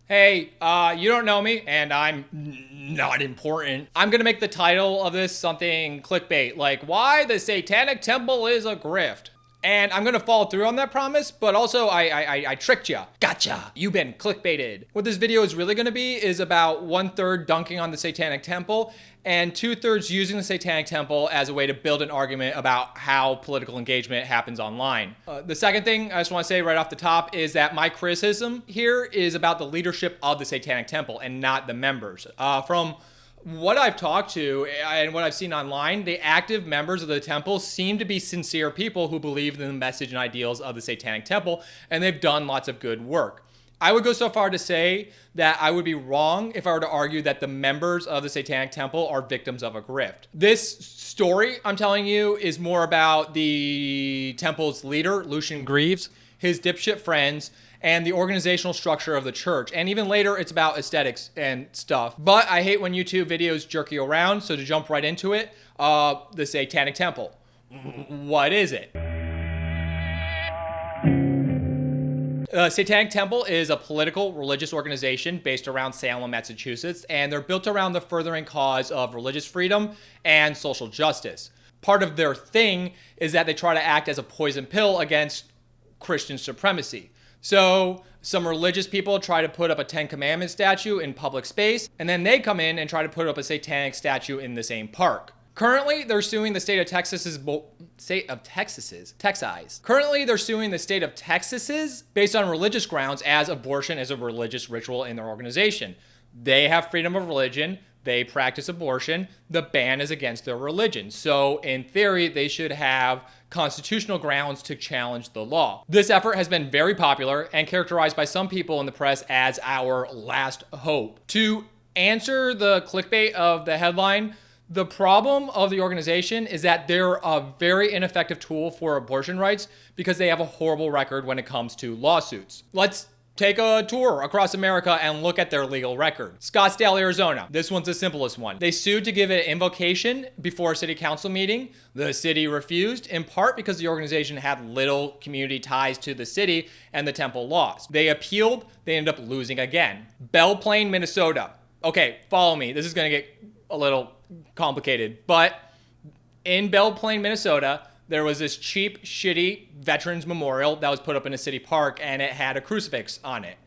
Hey, you don't know me, and I'm not important. I'm gonna make the title of this something clickbait, like why the Satanic Temple is a grift. And I'm gonna follow through on that promise, but also I tricked ya. Gotcha. You've been clickbaited. What this video is really gonna be is about 1/3 dunking on the Satanic Temple and 2/3 using the Satanic Temple as a way to build an argument about how political engagement happens online. The second thing I just wanna say right off the top is that my criticism here is about the leadership of the Satanic Temple and not the members. From what I've talked to and what I've seen online, the active members of the temple seem to be sincere people who believe in the message and ideals of the Satanic Temple, and they've done lots of good work. I would go so far to say that I would be wrong if I were to argue that the members of the Satanic Temple are victims of a grift. This story I'm telling you is more about the temple's leader, Lucien Greaves, his dipshit friends, and the organizational structure of the church. And even later, it's about aesthetics and stuff. But I hate when YouTube videos jerk you around, so to jump right into it, the Satanic Temple. What is it? Satanic Temple is a political religious organization based around Salem, Massachusetts, and they're built around the furthering cause of religious freedom and social justice. Part of their thing is that they try to act as a poison pill against Christian supremacy. So some religious people try to put up a Ten Commandments statue in public space, and then they come in and try to put up a satanic statue in the same park. Currently, they're suing the state of Texas. Currently, they're suing the state of Texas based on religious grounds, as abortion is a religious ritual in their organization. They have freedom of religion. They practice abortion. The ban is against their religion. So in theory, they should have constitutional grounds to challenge the law. This effort has been very popular and characterized by some people in the press as our last hope. To answer the clickbait of the headline, the problem of the organization is that they're a very ineffective tool for abortion rights because they have a horrible record when it comes to lawsuits. Let's take a tour across America and look at their legal record. Scottsdale, Arizona. This one's the simplest one. They sued to give it invocation before a city council meeting. The city refused, in part because the organization had little community ties to the city and the temple lost. They appealed, they ended up losing again. Belle Plaine, Minnesota. Okay, follow me. This is gonna get a little complicated, but in Belle Plaine, Minnesota, there was this cheap, shitty veterans memorial that was put up in a city park, and it had a crucifix on it.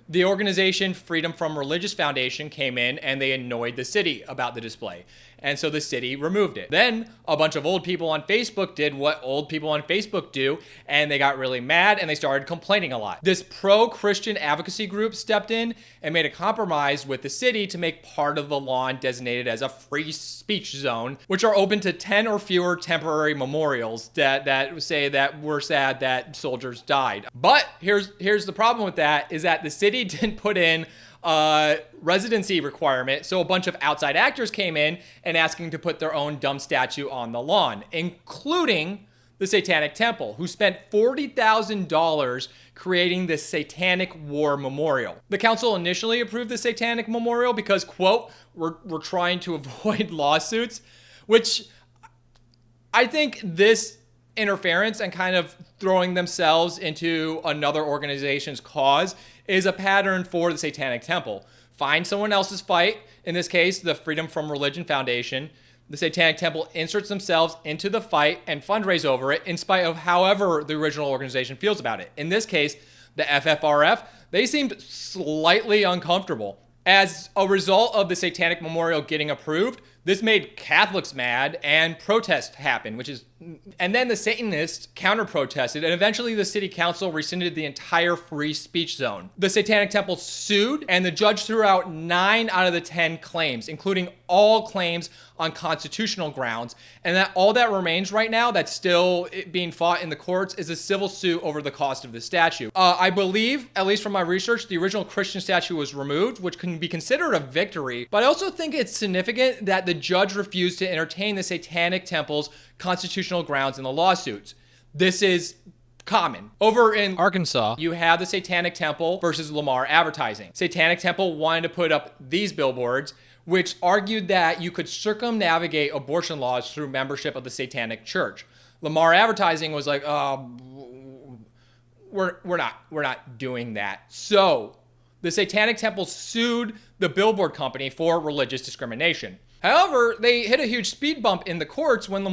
The organization Freedom from Religious Foundation came in and they annoyed the city about the display. And so the city removed it. Then a bunch of old people on Facebook did what old people on Facebook do, and they got really mad and they started complaining a lot. This pro-Christian advocacy group stepped in and made a compromise with the city to make part of the lawn designated as a free speech zone, which are open to 10 or fewer temporary memorials that say that we're sad that soldiers died. But here's the problem with that, is that the city didn't put in residency requirement, so a bunch of outside actors came in and asking to put their own dumb statue on the lawn, including the Satanic Temple, who spent $40,000 creating this Satanic War Memorial. The council initially approved the Satanic Memorial because, quote, we're trying to avoid lawsuits, which I think this interference and kind of throwing themselves into another organization's cause is a pattern for the Satanic Temple. Find someone else's fight, in this case, the Freedom from Religion Foundation. The Satanic Temple inserts themselves into the fight and fundraise over it in spite of however the original organization feels about it. In this case, the FFRF, they seemed slightly uncomfortable. As a result of the Satanic Memorial getting approved, this made Catholics mad and protests happened, and then the Satanists counter-protested, and eventually the city council rescinded the entire free speech zone. The Satanic Temple sued, and the judge threw out 9 out of the 10 claims, including all claims on constitutional grounds, and that all that remains right now that's still being fought in the courts is a civil suit over the cost of the statue. I believe, at least from my research, the original Christian statue was removed, which can be considered a victory, but I also think it's significant that the judge refused to entertain the Satanic Temple's constitutional grounds in the lawsuits. This is common. Over in Arkansas, you have the Satanic Temple versus Lamar Advertising. Satanic Temple wanted to put up these billboards, which argued that you could circumnavigate abortion laws through membership of the Satanic Church. Lamar Advertising was like, we're not doing that. So the Satanic Temple sued the billboard company for religious discrimination. However, they hit a huge speed bump in the courts when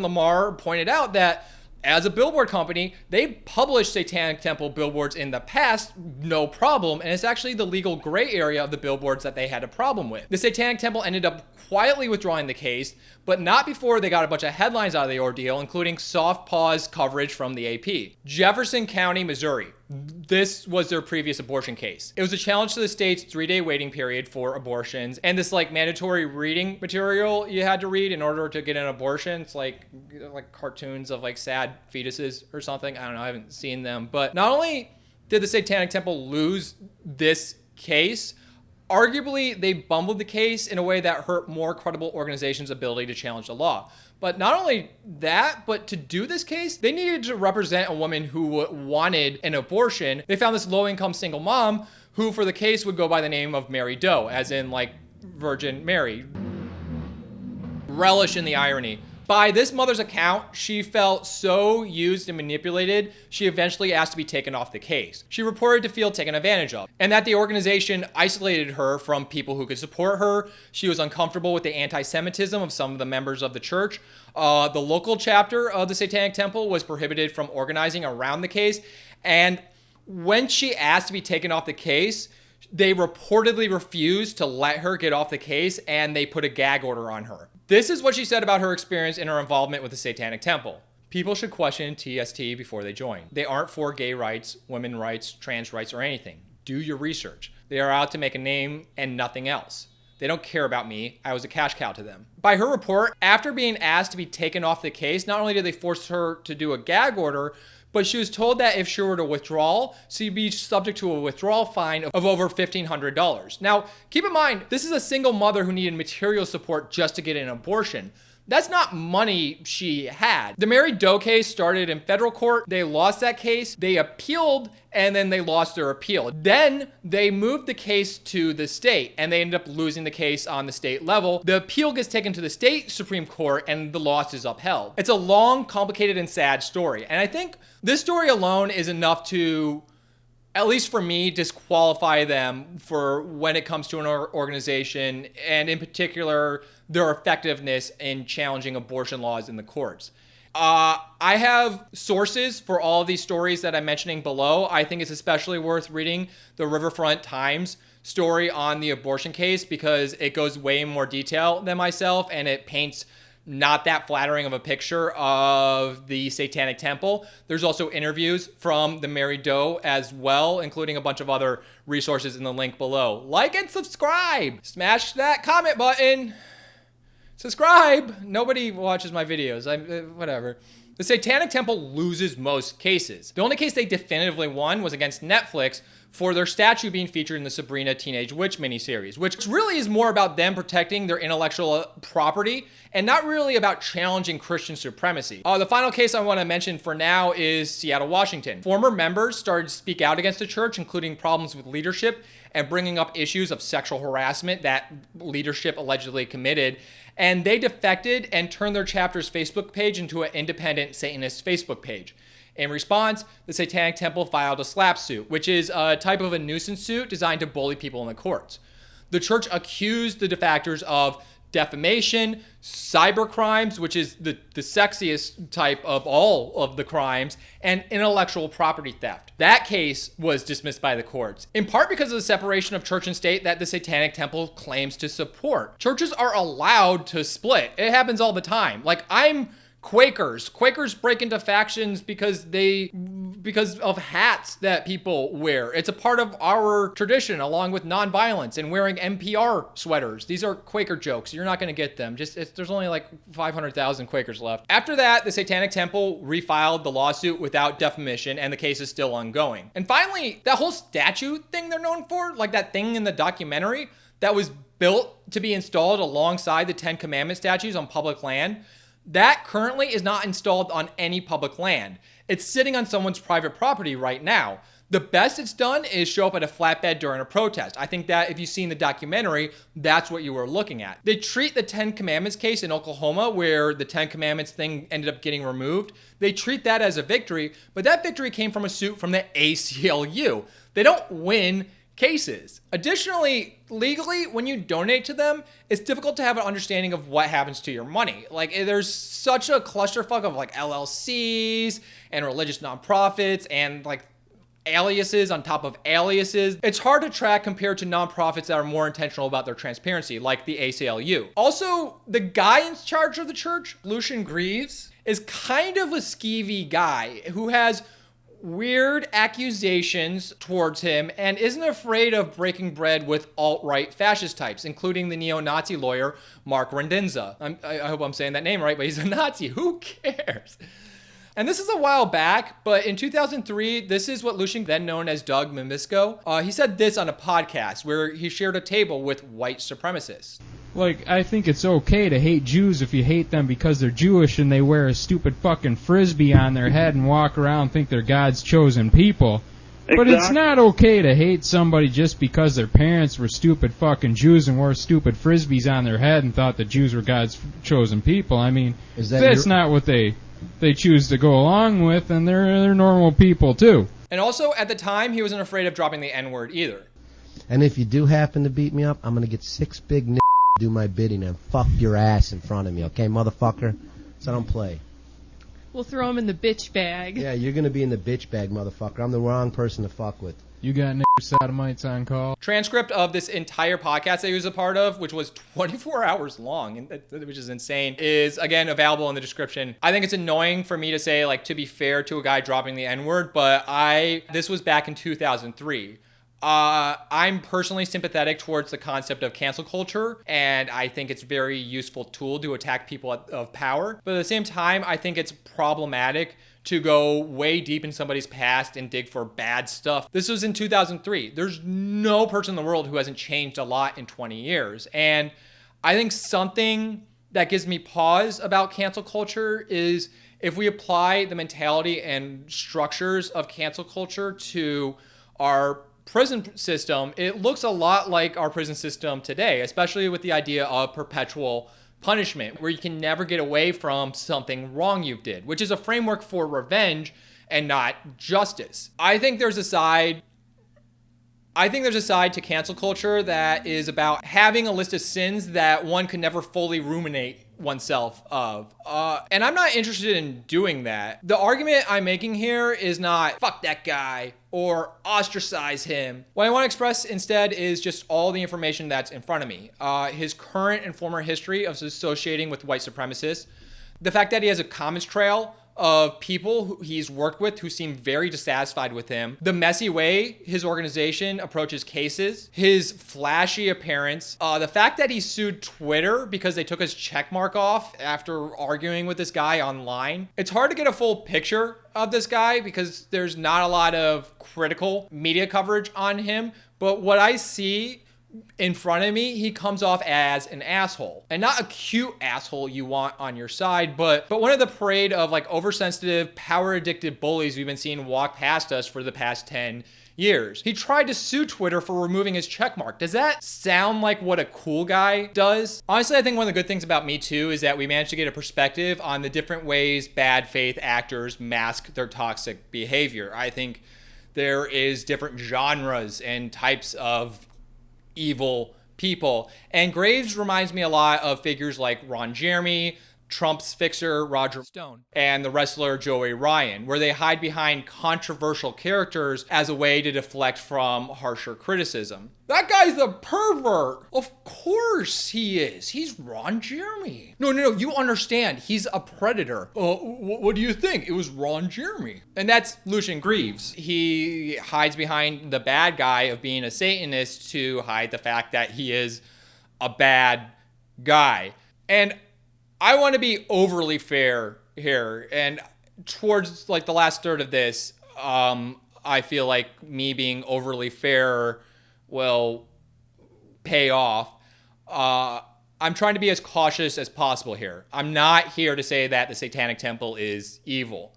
Lamar pointed out that as a billboard company, they published Satanic Temple billboards in the past, no problem, and it's actually the legal gray area of the billboards that they had a problem with. The Satanic Temple ended up quietly withdrawing the case, but not before they got a bunch of headlines out of the ordeal, including soft pause coverage from the AP. Jefferson County, Missouri. This was their previous abortion case. It was a challenge to the state's 3-day waiting period for abortions, and this like mandatory reading material you had to read in order to get an abortion. It's like cartoons of like sad fetuses or something. I don't know, I haven't seen them. But not only did the Satanic Temple lose this case, arguably they bumbled the case in a way that hurt more credible organizations' ability to challenge the law. But not only that, but to do this case, they needed to represent a woman who wanted an abortion. They found this low-income single mom who for the case would go by the name of Mary Doe, as in like Virgin Mary. Relish in the irony. By this mother's account, she felt so used and manipulated, she eventually asked to be taken off the case. She reported to feel taken advantage of, and that the organization isolated her from people who could support her. She was uncomfortable with the anti-Semitism of some of the members of the church. The local chapter of the Satanic Temple was prohibited from organizing around the case, and when she asked to be taken off the case, they reportedly refused to let her get off the case, and they put a gag order on her. This is what she said about her experience in her involvement with the Satanic Temple. People should question TST before they join. They aren't for gay rights, women rights, trans rights, or anything. Do your research. They are out to make a name and nothing else. They don't care about me. I was a cash cow to them. By her report, after being asked to be taken off the case, not only did they force her to do a gag order, but she was told that if she were to withdraw, she'd be subject to a withdrawal fine of over $1,500. Now, keep in mind, this is a single mother who needed material support just to get an abortion. That's not money she had. The Mary Doe case started in federal court. They lost that case. They appealed, and then they lost their appeal. Then they moved the case to the state, and they ended up losing the case on the state level. The appeal gets taken to the state Supreme Court, and the loss is upheld. It's a long, complicated, and sad story. And I think this story alone is enough to, at least for me, disqualify them for when it comes to an organization, and in particular, their effectiveness in challenging abortion laws in the courts. I have sources for all of these stories that I'm mentioning below. I think it's especially worth reading the Riverfront Times story on the abortion case because it goes way in more detail than myself, and it paints not that flattering of a picture of the Satanic Temple. There's also interviews from the Mary Doe as well, including a bunch of other resources in the link below. Like and subscribe. Smash that comment button. Subscribe. Nobody watches my videos. Whatever. The Satanic Temple loses most cases. The only case they definitively won was against Netflix for their statue being featured in the Sabrina Teenage Witch miniseries, which really is more about them protecting their intellectual property and not really about challenging Christian supremacy. The final case I want to mention for now is Seattle, Washington. Former members started to speak out against the church, including problems with leadership and bringing up issues of sexual harassment that leadership allegedly committed. And they defected and turned their chapter's Facebook page into an independent Satanist Facebook page. In response, the Satanic Temple filed a SLAPP suit, which is a type of a nuisance suit designed to bully people in the courts. The church accused the defectors of defamation, cyber crimes, which is the sexiest type of all of the crimes, and intellectual property theft. That case was dismissed by the courts, in part because of the separation of church and state that the Satanic Temple claims to support. Churches are allowed to split. It happens all the time. Like, I'm Quakers. Quakers break into factions because of hats that people wear. It's a part of our tradition, along with nonviolence and wearing NPR sweaters. These are Quaker jokes. You're not going to get them. There's only like 500,000 Quakers left. After that, the Satanic Temple refiled the lawsuit without defamation, and the case is still ongoing. And finally, that whole statue thing they're known for, like that thing in the documentary that was built to be installed alongside the 10 Commandment statues on public land, that currently is not installed on any public land. It's sitting on someone's private property right now. The best it's done is show up at a flatbed during a protest. I think that if you've seen the documentary, that's what you were looking at. They treat the 10 Commandments case in Oklahoma, where the 10 Commandments thing ended up getting removed. They treat that as a victory, but that victory came from a suit from the ACLU. They don't win cases. Additionally, legally, when you donate to them, it's difficult to have an understanding of what happens to your money. Like, there's such a clusterfuck of like LLCs and religious nonprofits and like aliases on top of aliases. It's hard to track compared to nonprofits that are more intentional about their transparency, like the ACLU. Also, the guy in charge of the church, Lucien Greaves, is kind of a skeevy guy who has weird accusations towards him and isn't afraid of breaking bread with alt-right fascist types, including the neo-Nazi lawyer Mark Rendenza. I hope I'm saying that name right, but he's a Nazi. Who cares? And this is a while back, but in 2003, this is what Lucien, then known as Doug Mimisko, he said this on a podcast where he shared a table with white supremacists. Like, I think it's okay to hate Jews if you hate them because they're Jewish and they wear a stupid fucking frisbee on their head and walk around and think they're God's chosen people. Exactly. But it's not okay to hate somebody just because their parents were stupid fucking Jews and wore stupid frisbees on their head and thought that Jews were God's chosen people. I mean, that's not what they choose to go along with, and they're normal people too. And also, at the time, he wasn't afraid of dropping the N-word either. And if you do happen to beat me up, I'm going to get 6 big n***** do my bidding and fuck your ass in front of me, okay, motherfucker? So don't play. We'll throw him in the bitch bag. Yeah, you're going to be in the bitch bag, motherfucker. I'm the wrong person to fuck with. You got sodomites on call. Transcript of this entire podcast that he was a part of, which was 24 hours long, which is insane, is, again, available in the description. I think it's annoying for me to say, like, to be fair to a guy dropping the N-word, but this was back in 2003. I'm personally sympathetic towards the concept of cancel culture, and I think it's a very useful tool to attack people of power. But at the same time, I think it's problematic to go way deep in somebody's past and dig for bad stuff. This was in 2003. There's no person in the world who hasn't changed a lot in 20 years. And I think something that gives me pause about cancel culture is if we apply the mentality and structures of cancel culture to our prison system, it looks a lot like our prison system today, especially with the idea of perpetual punishment, where you can never get away from something wrong you did, which is a framework for revenge and not justice. I think there's a side to cancel culture that is about having a list of sins that one can never fully ruminate oneself of. And I'm not interested in doing that. The argument I'm making here is not fuck that guy or ostracize him. What I want to express instead is just all the information that's in front of me. His current and former history of associating with white supremacists, the fact that he has a comments trail of people who he's worked with who seem very dissatisfied with him, the messy way his organization approaches cases, his flashy appearance, the fact that he sued Twitter because they took his checkmark off after arguing with this guy online. It's hard to get a full picture of this guy because there's not a lot of critical media coverage on him, but what I see in front of me, he comes off as an asshole, and not a cute asshole you want on your side, but one of the parade of like oversensitive, power addicted bullies we've been seeing walk past us for the past 10 years. He tried to sue Twitter for removing his checkmark. Does that sound like what a cool guy does? Honestly, I think one of the good things about Me Too is that we managed to get a perspective on the different ways bad faith actors mask their toxic behavior. I think there is different genres and types of evil people. And Graves reminds me a lot of figures like Ron Jeremy, Trump's fixer Roger Stone, and the wrestler Joey Ryan, where they hide behind controversial characters as a way to deflect from harsher criticism. That guy's a pervert. Of course he is. He's Ron Jeremy. No, you understand. He's a predator. What do you think? It was Ron Jeremy. And that's Lucien Greaves. He hides behind the bad guy of being a Satanist to hide the fact that he is a bad guy. And I want to be overly fair here, and towards like the last third of this, I feel like me being overly fair will pay off. I'm trying to be as cautious as possible here. I'm not here to say that the Satanic Temple is evil.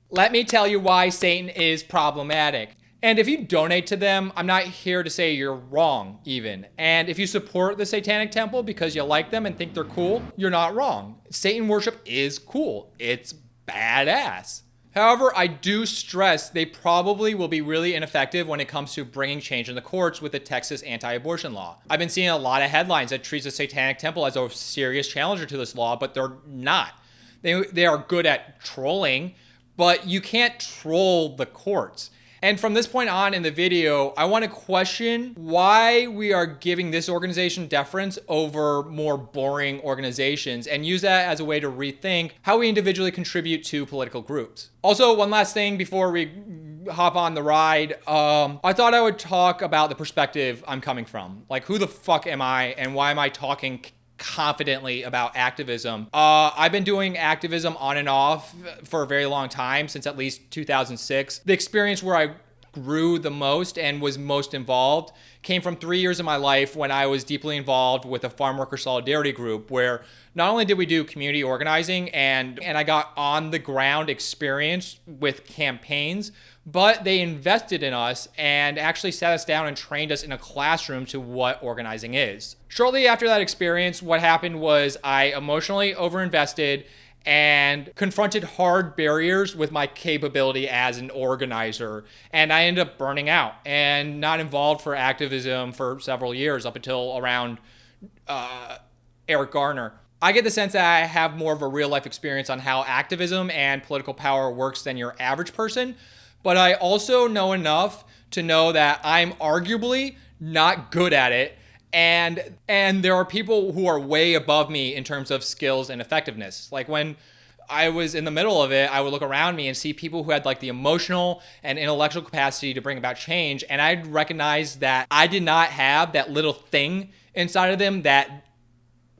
Let me tell you why Satan is problematic. And if you donate to them, I'm not here to say you're wrong, even. And if you support the Satanic Temple because you like them and think they're cool, you're not wrong. Satan worship is cool. It's badass. However, I do stress they probably will be really ineffective when it comes to bringing change in the courts with the Texas anti-abortion law. I've been seeing a lot of headlines that treats the Satanic Temple as a serious challenger to this law, but they're not. They are good at trolling, but you can't troll the courts. And from this point on in the video, I want to question why we are giving this organization deference over more boring organizations and use that as a way to rethink how we individually contribute to political groups. Also, one last thing before we hop on the ride, I thought I would talk about the perspective I'm coming from. Like, who the fuck am I and why am I talking confidently about activism? I've been doing activism on and off for a very long time, since at least 2006. The experience where I grew the most and was most involved came from 3 years of my life when I was deeply involved with a farm worker solidarity group, where not only did we do community organizing and I got on the ground experience with campaigns, but they invested in us and actually sat us down and trained us in a classroom to what organizing is. Shortly after that experience, what happened was I emotionally overinvested and confronted hard barriers with my capability as an organizer. And I ended up burning out and not involved for activism for several years, up until around Eric Garner. I get the sense that I have more of a real life experience on how activism and political power works than your average person. But I also know enough to know that I'm arguably not good at it. And there are people who are way above me in terms of skills and effectiveness. Like, when I was in the middle of it, I would look around me and see people who had like the emotional and intellectual capacity to bring about change. And I'd recognize that I did not have that little thing inside of them that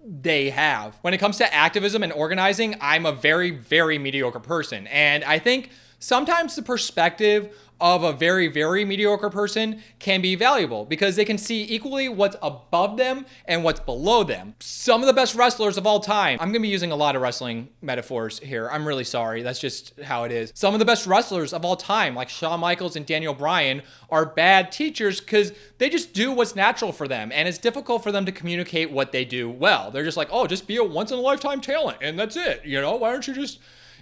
they have. When it comes to activism and organizing, I'm a very, very mediocre person. And I think sometimes the perspective of a very, very mediocre person can be valuable, because they can see equally what's above them and what's below them. Some of the best wrestlers of all time, I'm gonna be using a lot of wrestling metaphors here. I'm really sorry. That's just how it is. Some of the best wrestlers of all time, like Shawn Michaels and Daniel Bryan, are bad teachers because they just do what's natural for them. And it's difficult for them to communicate what they do well. They're just like, oh, just be a once in a lifetime talent and that's it. You know, why aren't you just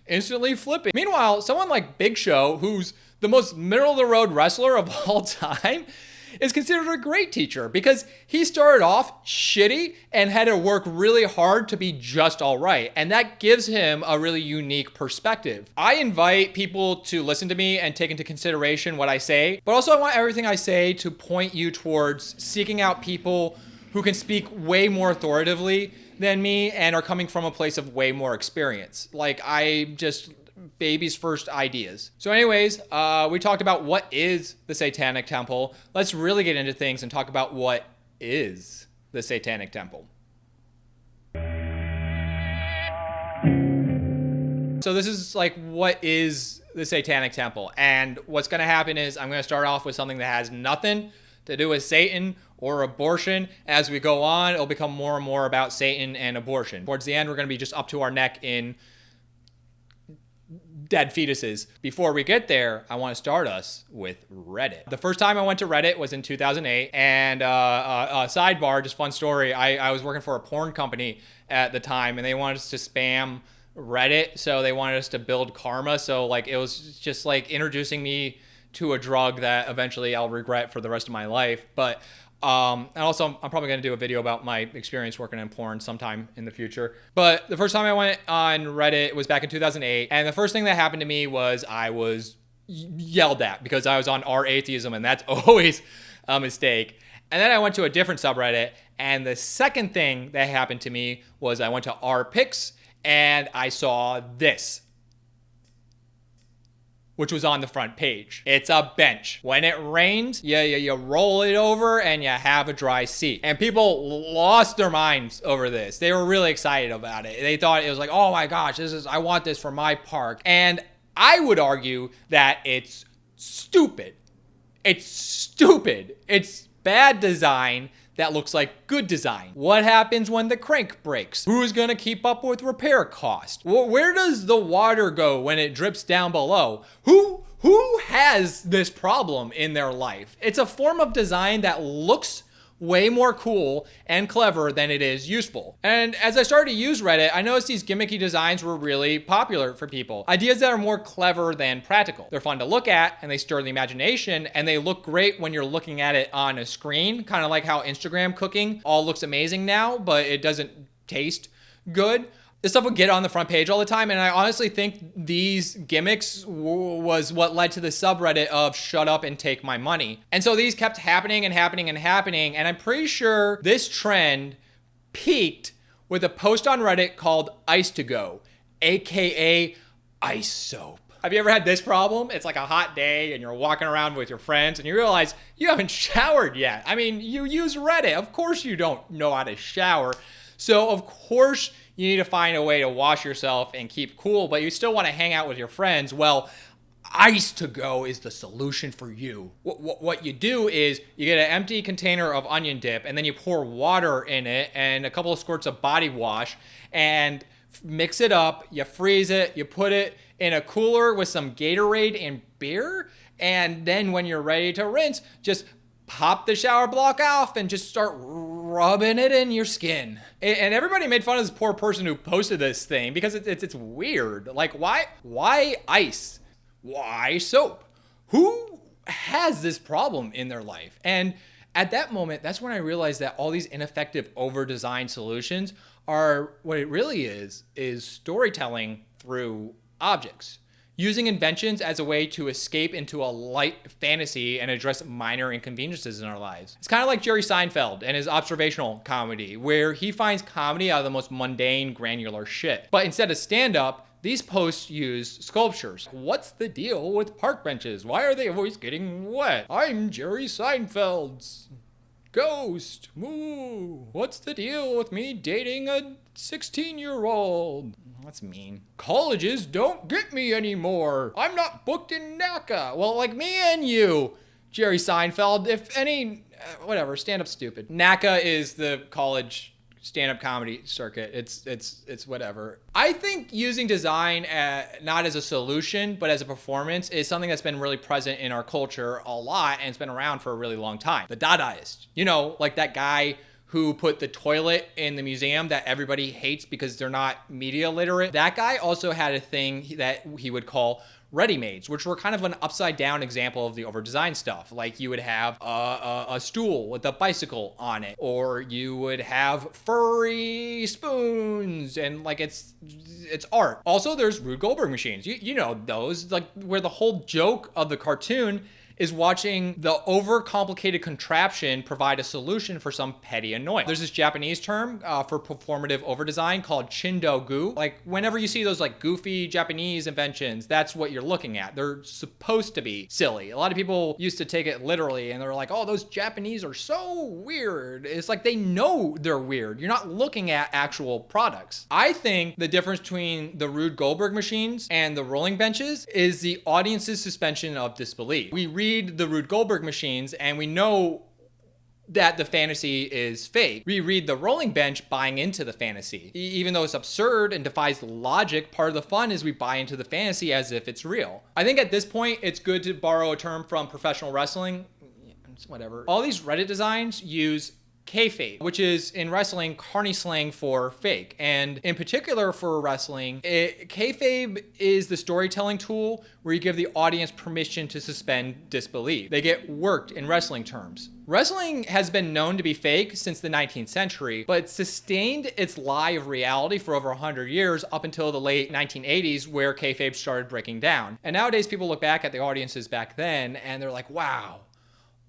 instantly flipping? Meanwhile, someone like Big Show, who's the most middle-of-the-road wrestler of all time, is considered a great teacher because he started off shitty and had to work really hard to be just all right. And that gives him a really unique perspective. I invite people to listen to me and take into consideration what I say, but also I want everything I say to point you towards seeking out people who can speak way more authoritatively than me and are coming from a place of way more experience. Like, I just baby's first ideas. So anyways, we talked about what is the Satanic Temple. Let's really get into things and talk about what is the Satanic Temple. So this is like, what is the Satanic Temple? And what's going to happen is I'm going to start off with something that has nothing to do with Satan or abortion. As we go on, it'll become more and more about Satan and abortion. Towards the end, we're going to be just up to our neck in dead fetuses. Before we get there, I want to start us with Reddit. The first time I went to Reddit was in 2008, and a sidebar, just fun story, I was working for a porn company at the time, and they wanted us to spam Reddit, so they wanted us to build karma. So like, it was just like introducing me to a drug that eventually I'll regret for the rest of my life. But and also, I'm probably going to do a video about my experience working in porn sometime in the future. But the first time I went on Reddit was back in 2008. And the first thing that happened to me was I was yelled at because I was on r-atheism, and that's always a mistake. And then I went to a different subreddit. And the second thing that happened to me was I went to r-pics and I saw this, which was on the front page. It's a bench. When it rains, you roll it over and you have a dry seat. And people lost their minds over this. They were really excited about it. They thought it was like, oh my gosh, I want this for my park. And I would argue that it's stupid. It's stupid. It's bad design that looks like good design? What happens when the crank breaks? Who's gonna keep up with repair cost? Where does the water go when it drips down below? Who has this problem in their life? It's a form of design that looks way more cool and clever than it is useful. And as I started to use Reddit, I noticed these gimmicky designs were really popular for people. Ideas that are more clever than practical. They're fun to look at and they stir the imagination, and they look great when you're looking at it on a screen, kind of like how Instagram cooking all looks amazing now, but it doesn't taste good. This stuff would get on the front page all the time, and I honestly think these gimmicks was what led to the subreddit of shut up and take my money. And so these kept happening and happening and happening, and I'm pretty sure this trend peaked with a post on Reddit called Ice to Go, aka ice soap. Have you ever had this problem? It's like a hot day and you're walking around with your friends and you realize you haven't showered yet. I mean, you use Reddit. Of course you don't know how to shower. So of course you need to find a way to wash yourself and keep cool, but you still want to hang out with your friends. Well, Ice to Go is the solution for you. What you do is you get an empty container of onion dip and then you pour water in it and a couple of squirts of body wash and mix it up. You freeze it. You put it in a cooler with some Gatorade and beer. And then when you're ready to rinse, just pop the shower block off and just start rubbing it in your skin. And everybody made fun of this poor person who posted this thing because it's weird. Like, why ice? Why soap? Who has this problem in their life? And at that moment, that's when I realized that all these ineffective over-designed solutions are, what it really is storytelling through objects. Using inventions as a way to escape into a light fantasy and address minor inconveniences in our lives. It's kind of like Jerry Seinfeld and his observational comedy, where he finds comedy out of the most mundane, granular shit. But instead of stand-up, these posts use sculptures. What's the deal with park benches? Why are they always getting wet? I'm Jerry Seinfeld's ghost. Moo. What's the deal with me dating a 16-year-old? That's mean. Colleges don't get me anymore. I'm not booked in NACA. Well, like me and you, Jerry Seinfeld, if any, whatever, stand up stupid. NACA is the college stand-up comedy circuit. It's whatever. I think using design not as a solution, but as a performance is something that's been really present in our culture a lot, and it's been around for a really long time. The Dadaist, like that guy who put the toilet in the museum that everybody hates because they're not media literate. That guy also had a thing that he would call ready-mades, which were kind of an upside down example of the over-designed stuff. Like you would have a stool with a bicycle on it, or you would have furry spoons, and like it's art. Also, there's Rube Goldberg machines. You know those, like where the whole joke of the cartoon is watching the overcomplicated contraption provide a solution for some petty annoyance. There's this Japanese term for performative overdesign called chindo-gu. Like whenever you see those like goofy Japanese inventions, that's what you're looking at. They're supposed to be silly. A lot of people used to take it literally and they're like, oh, those Japanese are so weird. It's like they know they're weird. You're not looking at actual products. I think the difference between the Rube Goldberg machines and the rolling benches is the audience's suspension of disbelief. We read the Rube Goldberg machines and we know that the fantasy is fake. We read the rolling bench buying into the fantasy. Even though it's absurd and defies logic, part of the fun is we buy into the fantasy as if it's real. I think at this point, it's good to borrow a term from professional wrestling. Whatever. All these Reddit designs use Kayfabe, which is in wrestling carny slang for fake. And in particular for wrestling, Kayfabe is the storytelling tool where you give the audience permission to suspend disbelief. They get worked in wrestling terms. Wrestling has been known to be fake since the 19th century, but it sustained its lie of reality for over 100 years up until the late 1980s, where kayfabe started breaking down. And nowadays people look back at the audiences back then and they're like, wow,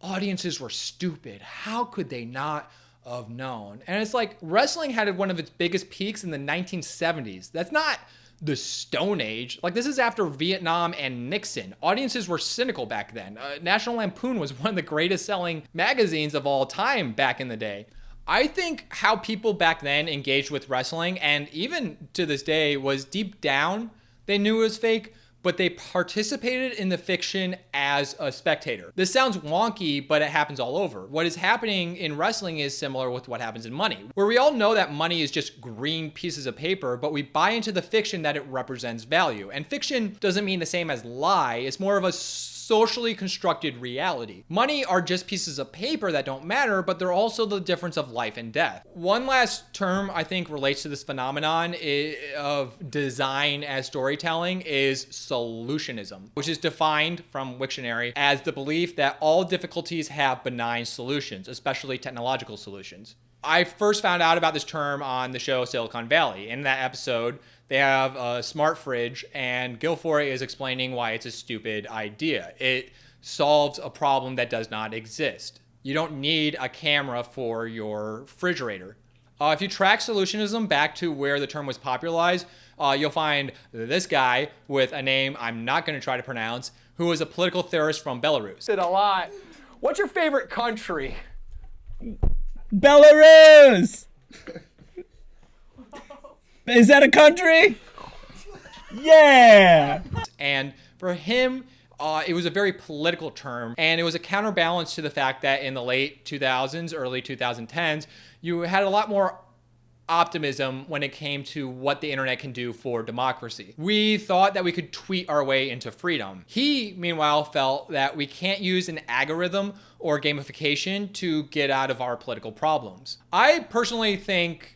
audiences were stupid. How could they not have known? And it's like wrestling had one of its biggest peaks in the 1970s. That's not the Stone Age. Like this is after Vietnam and Nixon. Audiences were cynical back then. National Lampoon was one of the greatest selling magazines of all time back in the day. I think how people back then engaged with wrestling, and even to this day, was deep down, they knew it was fake, but they participated in the fiction as a spectator. This sounds wonky, but it happens all over. What is happening in wrestling is similar with what happens in money, where we all know that money is just green pieces of paper, but we buy into the fiction that it represents value. And fiction doesn't mean the same as lie. It's more of a socially constructed reality. Money are just pieces of paper that don't matter, but they're also the difference of life and death. One last term I think relates to this phenomenon of design as storytelling is solutionism, which is defined from Wiktionary as the belief that all difficulties have benign solutions, especially technological solutions. I first found out about this term on the show Silicon Valley. In that episode, they have a smart fridge, and Guilfoyle is explaining why it's a stupid idea. It solves a problem that does not exist. You don't need a camera for your refrigerator. If you track solutionism back to where the term was popularized, you'll find this guy with a name I'm not going to try to pronounce, who is a political theorist from Belarus. Did a lot. What's your favorite country? Belarus! Is that a country? Yeah! And for him, it was a very political term, and it was a counterbalance to the fact that in the late 2000s, early 2010s, you had a lot more optimism when it came to what the internet can do for democracy. We thought that we could tweet our way into freedom. He, meanwhile, felt that we can't use an algorithm or gamification to get out of our political problems. I personally think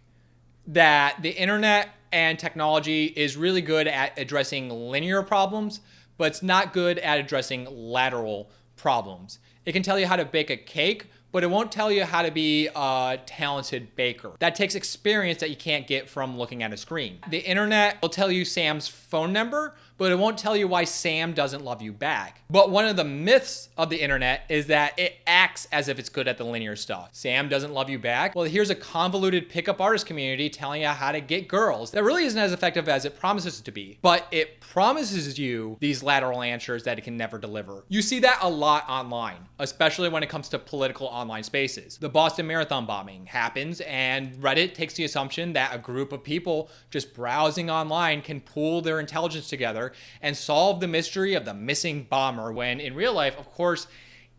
that the internet and technology is really good at addressing linear problems, but it's not good at addressing lateral problems. It can tell you how to bake a cake, but it won't tell you how to be a talented baker. That takes experience that you can't get from looking at a screen. The internet will tell you Sam's phone number, but it won't tell you why Sam doesn't love you back. But one of the myths of the internet is that it acts as if it's good at the linear stuff. Sam doesn't love you back? Well, here's a convoluted pickup artist community telling you how to get girls that really isn't as effective as it promises to be. But it promises you these lateral answers that it can never deliver. You see that a lot online, especially when it comes to political online spaces. The Boston Marathon bombing happens, and Reddit takes the assumption that a group of people just browsing online can pool their intelligence together and solve the mystery of the missing bomber, when in real life, of course,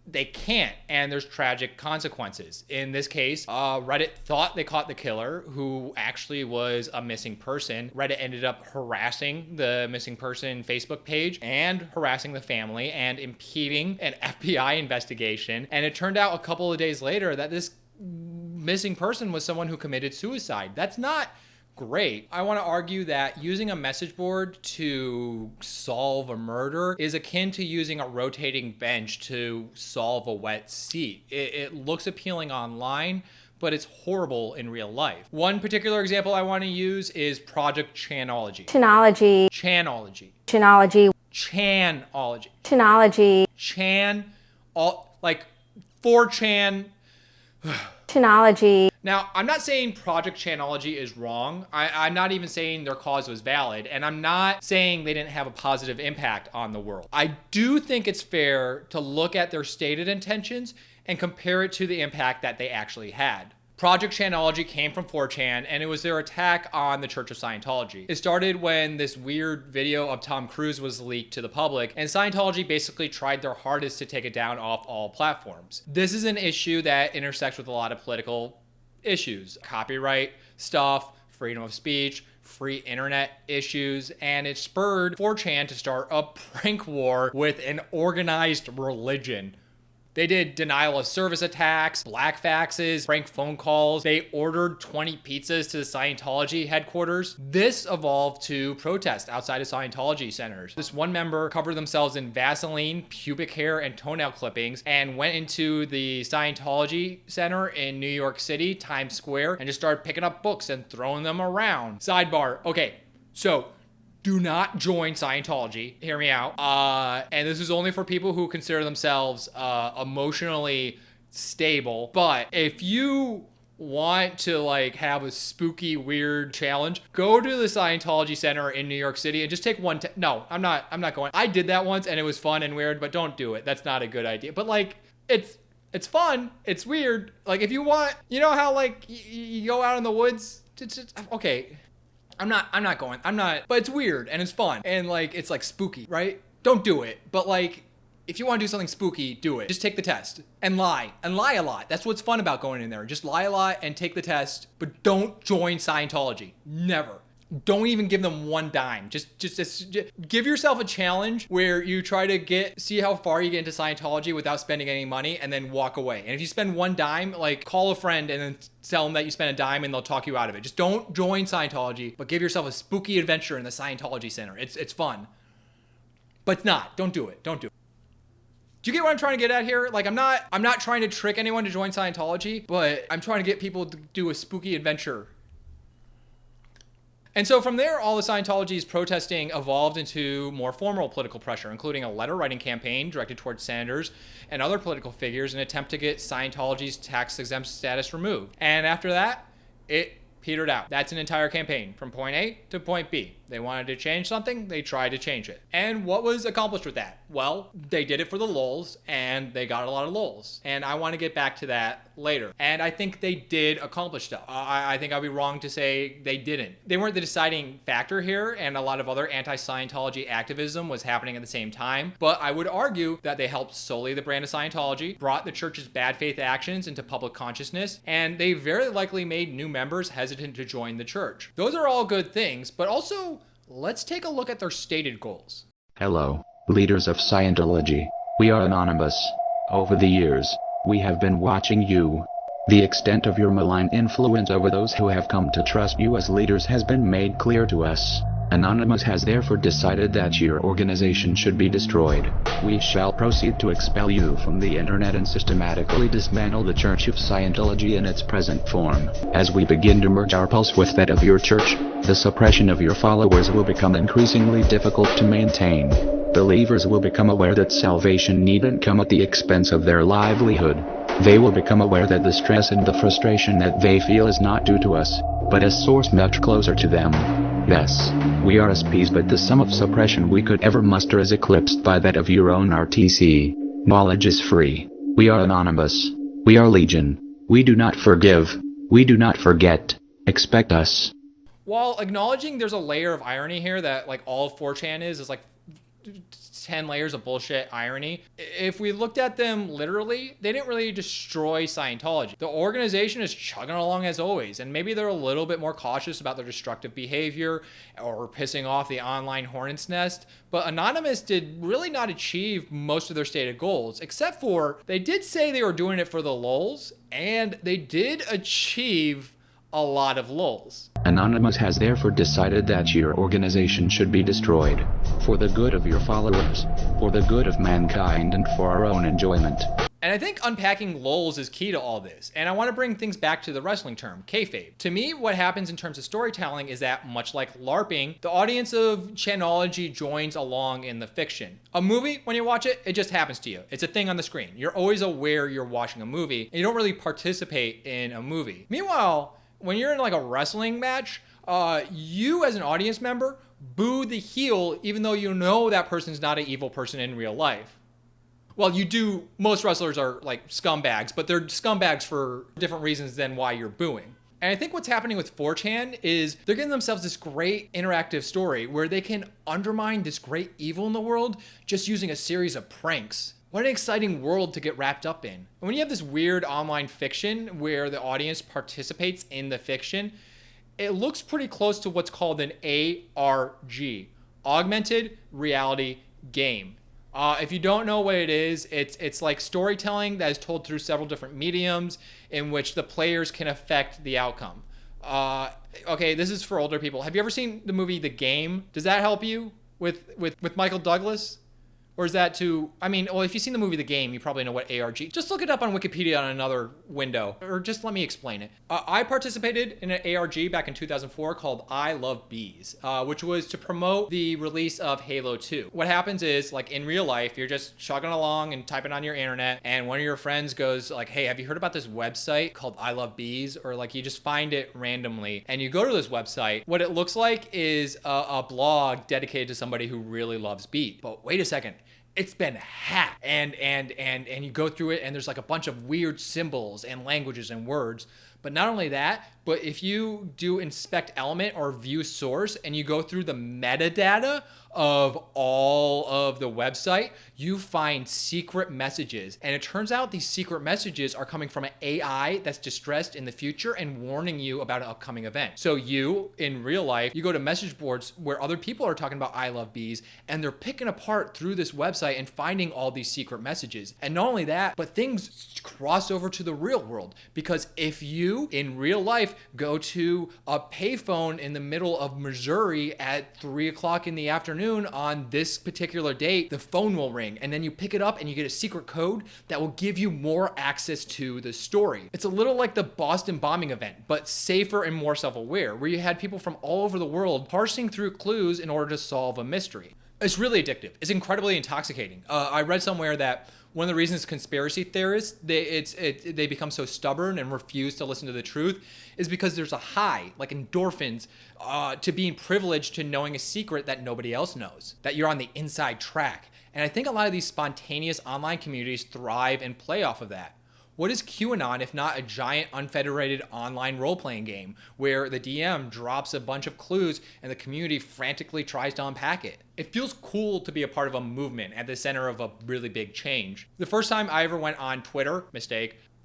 they can't, and there's tragic consequences. In this case, Reddit thought they caught the killer, who actually was a missing person. Reddit ended up harassing the missing person Facebook page and harassing the family and impeding an FBI investigation. And it turned out a couple of days later that this missing person was someone who committed suicide. That's not great. I want to argue that using a message board to solve a murder is akin to using a rotating bench to solve a wet seat. It looks appealing online, but it's horrible in real life. One particular example I want to use is Project Chanology. Chanology. Chanology. Chanology. Chanology. Chanology. Like 4chan. Chanology. Now, I'm not saying Project Chanology is wrong. I'm not even saying their cause was valid, and I'm not saying they didn't have a positive impact on the world. I do think it's fair to look at their stated intentions and compare it to the impact that they actually had. Project Chanology came from 4chan, and it was their attack on the Church of Scientology. It started when this weird video of Tom Cruise was leaked to the public, and Scientology basically tried their hardest to take it down off all platforms. This is an issue that intersects with a lot of political issues, copyright stuff, freedom of speech, free internet issues, and it spurred 4chan to start a prank war with an organized religion. They did denial of service attacks, black faxes, prank phone calls. They ordered 20 pizzas to the Scientology headquarters. This evolved to protest outside of Scientology centers. This one member covered themselves in Vaseline, pubic hair, and toenail clippings and went into the Scientology center in New York City, Times Square, and just started picking up books and throwing them around. Sidebar. Okay, so do not join Scientology. Hear me out. And this is only for people who consider themselves emotionally stable. But if you want to like have a spooky, weird challenge, go to the Scientology Center in New York City and just take one. No, I'm not going. I did that once and it was fun and weird, but don't do it. That's not a good idea. But like, it's fun. It's weird. Like if you want, you know how like you go out in the woods. Okay. but it's weird and it's fun and like it's like spooky, right? Don't do it. But like if you want to do something spooky, do it. Just take the test and lie a lot. That's what's fun about going in there. Just lie a lot and take the test, but don't join Scientology. Never. Don't even give them one dime. Just give yourself a challenge where you try to see how far you get into Scientology without spending any money and then walk away. And if you spend one dime, like call a friend and then tell them that you spent a dime and they'll talk you out of it. Just don't join Scientology, but give yourself a spooky adventure in the Scientology Center. It's fun. But it's not. Don't do it. Don't do it. Do you get what I'm trying to get at here? Like I'm not trying to trick anyone to join Scientology, but I'm trying to get people to do a spooky adventure. And so from there, all the Scientology's protesting evolved into more formal political pressure, including a letter writing campaign directed towards senators and other political figures in an attempt to get Scientology's tax-exempt status removed. And after that, it petered out. That's an entire campaign from point A to point B. They wanted to change something, they tried to change it. And what was accomplished with that? Well, they did it for the lulz, and they got a lot of lulz. And I want to get back to that later. And I think they did accomplish stuff. I think I'd be wrong to say they didn't. They weren't the deciding factor here, and a lot of other anti-Scientology activism was happening at the same time. But I would argue that they helped sully the brand of Scientology, brought the church's bad faith actions into public consciousness, and they very likely made new members hesitant to join the church. Those are all good things, but also, let's take a look at their stated goals. Hello, leaders of Scientology. We are anonymous. Over the years, we have been watching you. The extent of your malign influence over those who have come to trust you as leaders has been made clear to us. Anonymous has therefore decided that your organization should be destroyed. We shall proceed to expel you from the internet and systematically dismantle the Church of Scientology in its present form. As we begin to merge our pulse with that of your church, the suppression of your followers will become increasingly difficult to maintain. Believers will become aware that salvation needn't come at the expense of their livelihood. They will become aware that the stress and the frustration that they feel is not due to us, but a source much closer to them. Yes, we are SPs, but the sum of suppression we could ever muster is eclipsed by that of your own RTC. Knowledge is free. We are anonymous. We are legion. We do not forgive. We do not forget. Expect us. While acknowledging there's a layer of irony here that like all of 4chan is like 10 layers of bullshit irony. If we looked at them literally, they didn't really destroy Scientology. The organization is chugging along as always, and maybe they're a little bit more cautious about their destructive behavior or pissing off the online hornet's nest, but Anonymous did really not achieve most of their stated goals, except for they did say they were doing it for the lulz, and they did achieve a lot of lulz. Anonymous has therefore decided that your organization should be destroyed, for the good of your followers, for the good of mankind, and for our own enjoyment. And I think unpacking lulz is key to all this, and I want to bring things back to the wrestling term, kayfabe. To me, what happens in terms of storytelling is that, much like LARPing, the audience of Chanology joins along in the fiction. A movie, when you watch it, it just happens to you. It's a thing on the screen. You're always aware you're watching a movie, and you don't really participate in a movie. Meanwhile, when you're in like a wrestling match, you as an audience member boo the heel even though you know that person's not an evil person in real life. Well, you do, most wrestlers are like scumbags, but they're scumbags for different reasons than why you're booing. And I think what's happening with 4chan is they're giving themselves this great interactive story where they can undermine this great evil in the world just using a series of pranks. What an exciting world to get wrapped up in. And when you have this weird online fiction where the audience participates in the fiction, it looks pretty close to what's called an ARG, Augmented Reality Game. If you don't know what it is, it's like storytelling that is told through several different mediums in which the players can affect the outcome. Okay, this is for older people. Have you ever seen the movie The Game? Does that help you with Michael Douglas? Or is that too, I mean, well, if you've seen the movie The Game, you probably know what ARG. Just look it up on Wikipedia on another window, or just let me explain it. I participated in an ARG back in 2004 called I Love Bees, which was to promote the release of Halo 2. What happens is, like in real life, you're just chugging along and typing on your internet, and one of your friends goes like, hey, have you heard about this website called I Love Bees? Or like you just find it randomly, and you go to this website. What it looks like is a blog dedicated to somebody who really loves bees. But wait a second. It's been hacked, and you go through it, and there's like a bunch of weird symbols and languages and words, But not only that, but if you do inspect element or view source and you go through the metadata of all of the website, you find secret messages. And it turns out these secret messages are coming from an AI that's distressed in the future and warning you about an upcoming event. So you, in real life, you go to message boards where other people are talking about I love bees, and they're picking apart through this website and finding all these secret messages. And not only that, but things cross over to the real world. Because if you, in real life, go to a payphone in the middle of Missouri at 3 o'clock in the afternoon on this particular date, the phone will ring, and then you pick it up and you get a secret code that will give you more access to the story. It's a little like the Boston bombing event, but safer and more self-aware, where you had people from all over the world parsing through clues in order to solve a mystery. It's really addictive. It's incredibly intoxicating. I read somewhere that one of the reasons conspiracy theorists, they become so stubborn and refuse to listen to the truth is because there's a high, like endorphins, to being privileged to knowing a secret that nobody else knows, that you're on the inside track. And I think a lot of these spontaneous online communities thrive and play off of that. What is QAnon if not a giant unfederated online role-playing game where the DM drops a bunch of clues and the community frantically tries to unpack it? It feels cool to be a part of a movement at the center of a really big change. The first time I ever went on Twitter,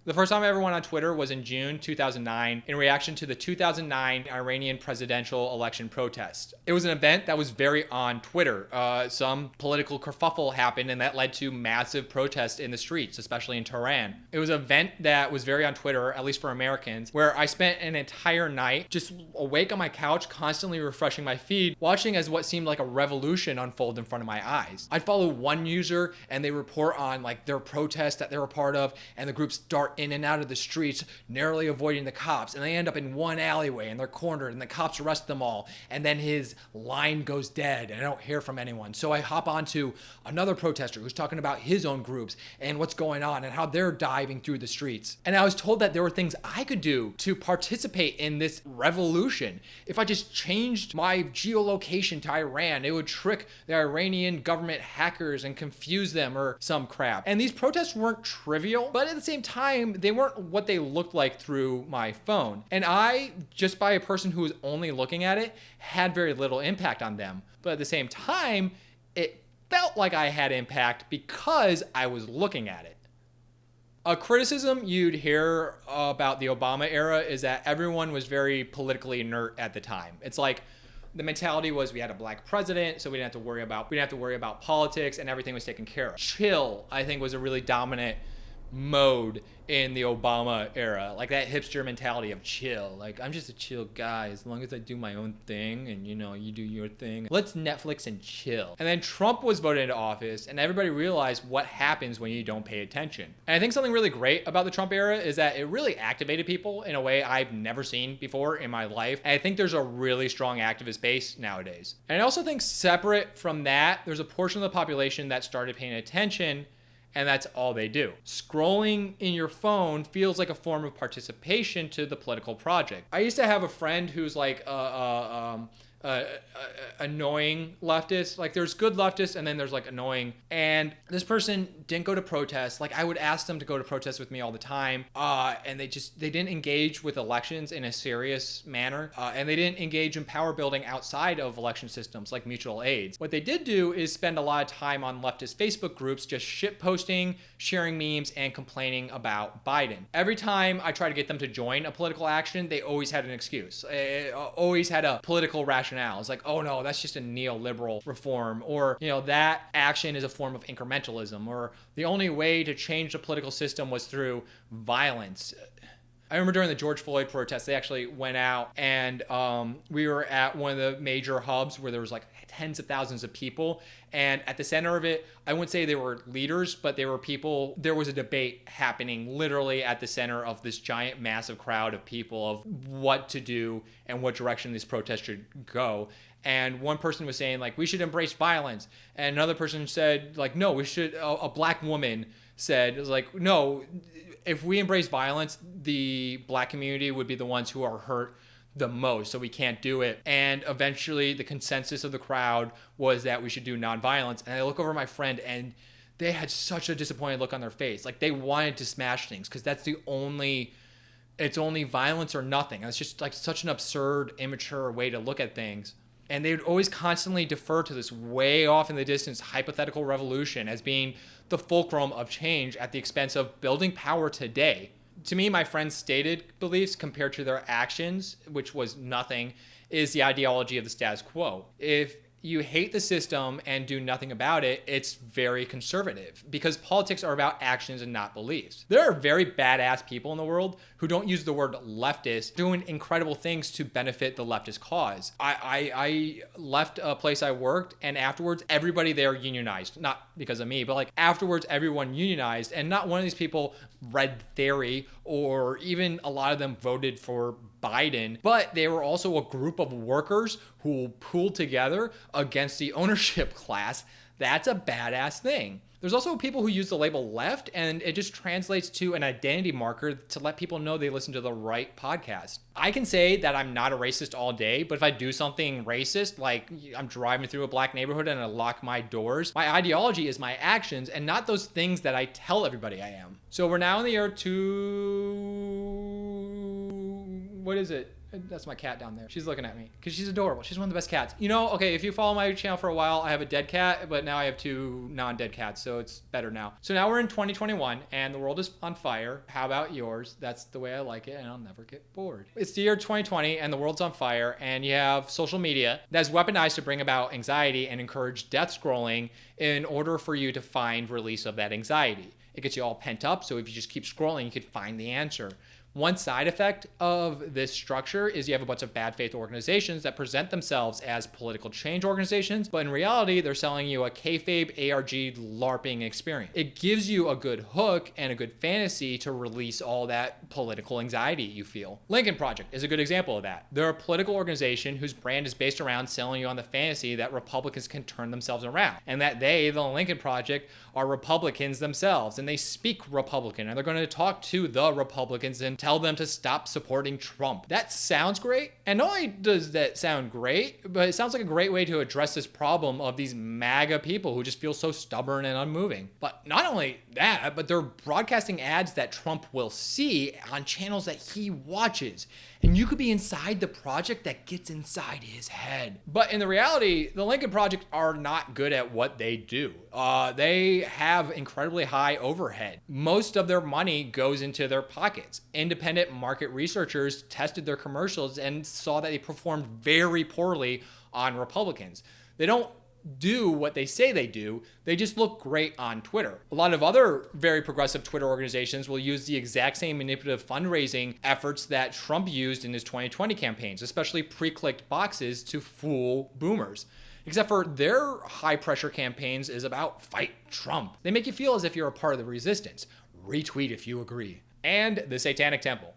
The first time I ever went on Twitter was in June 2009 in reaction to the 2009 Iranian presidential election protest. It was an event that was very on Twitter. Some political kerfuffle happened and that led to massive protests in the streets, especially in Tehran. It was an event that was very on Twitter, at least for Americans, where I spent an entire night just awake on my couch, constantly refreshing my feed, watching as what seemed like a revolution unfold in front of my eyes. I'd follow one user and they report on like their protest that they're a part of, and the groups dart in and out of the streets, narrowly avoiding the cops, and they end up in one alleyway and they're cornered and the cops arrest them all, and then his line goes dead and I don't hear from anyone. So I hop onto another protester who's talking about his own groups and what's going on and how they're diving through the streets. And I was told that there were things I could do to participate in this revolution. If I just changed my geolocation to Iran, it would trick the Iranian government hackers and confuse them or some crap. And these protests weren't trivial, but at the same time, they weren't what they looked like through my phone. And I, just by a person who was only looking at it, had very little impact on them. But at the same time, it felt like I had impact because I was looking at it. A criticism you'd hear about the Obama era is that everyone was very politically inert at the time. It's like the mentality was we had a black president, so we didn't have to worry about politics, and everything was taken care of. Chill, I think, was a really dominant mode in the Obama era, like that hipster mentality of chill. Like, I'm just a chill guy as long as I do my own thing and, you know, you do your thing. Let's Netflix and chill. And then Trump was voted into office and everybody realized what happens when you don't pay attention. And I think something really great about the Trump era is that it really activated people in a way I've never seen before in my life. And I think there's a really strong activist base nowadays. And I also think separate from that, there's a portion of the population that started paying attention, and that's all they do. Scrolling in your phone feels like a form of participation to the political project. I used to have a friend who's like annoying leftist. Like, there's good leftists and then there's like annoying. And this person didn't go to protests. Like, I would ask them to go to protests with me all the time. And they didn't engage with elections in a serious manner. And they didn't engage in power building outside of election systems like mutual aids. What they did do is spend a lot of time on leftist Facebook groups, just shit posting, sharing memes, and complaining about Biden. Every time I try to get them to join a political action, they always had an excuse. Always had a political rationale. It's like, oh no, that's just a neoliberal reform, or, you know, that action is a form of incrementalism, or the only way to change the political system was through violence. I remember during the George Floyd protests, they actually went out and we were at one of the major hubs where there was like tens of thousands of people. And at the center of it, I wouldn't say they were leaders, but they were people. There was a debate happening literally at the center of this giant, massive crowd of people of what to do and what direction these protests should go. And one person was saying, like, we should embrace violence. And another person said, like, no, we should. A black woman said, it was like, no, if we embrace violence, the black community would be the ones who are hurt the most, so we can't do it. And eventually the consensus of the crowd was that we should do nonviolence. And I look over at my friend and they had such a disappointed look on their face. Like, they wanted to smash things because that's the only it's only violence or nothing. It's just like such an absurd, immature way to look at things. And they would always constantly defer to this way off in the distance hypothetical revolution as being the fulcrum of change at the expense of building power today. To me, my friends' stated beliefs compared to their actions, which was nothing, is the ideology of the status quo. If you hate the system and do nothing about it, it's very conservative because politics are about actions and not beliefs. There are very badass people in the world who don't use the word leftist, doing incredible things to benefit the leftist cause. I left a place I worked, and afterwards everybody there unionized. Not because of me, but like afterwards everyone unionized, and not one of these people read theory or even a lot of them voted for Biden, but they were also a group of workers who pooled together against the ownership class. That's a badass thing. There's also people who use the label left, and it just translates to an identity marker to let people know they listen to the right podcast. I can say that I'm not a racist all day, but if I do something racist, like I'm driving through a black neighborhood and I lock my doors, my ideology is my actions and not those things that I tell everybody I am. So we're now in the year what is it? That's my cat down there. She's looking at me because she's adorable. She's one of the best cats. You know, okay, if you follow my channel for a while, I have a dead cat, but now I have 2 non-dead cats, so it's better now. So now we're in 2021 and the world is on fire. How about yours? That's the way I like it, and I'll never get bored. It's the year 2020 and the world's on fire, and you have social media that's weaponized to bring about anxiety and encourage death scrolling in order for you to find release of that anxiety. It gets you all pent up, so if you just keep scrolling, you could find the answer. One side effect of this structure is you have a bunch of bad faith organizations that present themselves as political change organizations, but in reality, they're selling you a kayfabe ARG LARPing experience. It gives you a good hook and a good fantasy to release all that political anxiety you feel. Lincoln Project is a good example of that. They're a political organization whose brand is based around selling you on the fantasy that Republicans can turn themselves around, and that they, the Lincoln Project, are Republicans themselves, and they speak Republican, and they're going to talk to the Republicans and tell them to stop supporting Trump. That sounds great, and not only does that sound great, but it sounds like a great way to address this problem of these MAGA people who just feel so stubborn and unmoving. But not only that, but they're broadcasting ads that Trump will see on channels that he watches. And you could be inside the project that gets inside his head. But in the reality, the Lincoln Project are not good at what they do. They have incredibly high overhead. Most of their money goes into their pockets. Independent market researchers tested their commercials and saw that they performed very poorly on Republicans. They don't do what they say they do. They just look great on Twitter. A lot of other very progressive Twitter organizations will use the exact same manipulative fundraising efforts that Trump used in his 2020 campaigns, especially pre-clicked boxes to fool boomers. Except for their high-pressure campaigns is about fight Trump. They make you feel as if you're a part of the resistance. Retweet if you agree. And the Satanic Temple.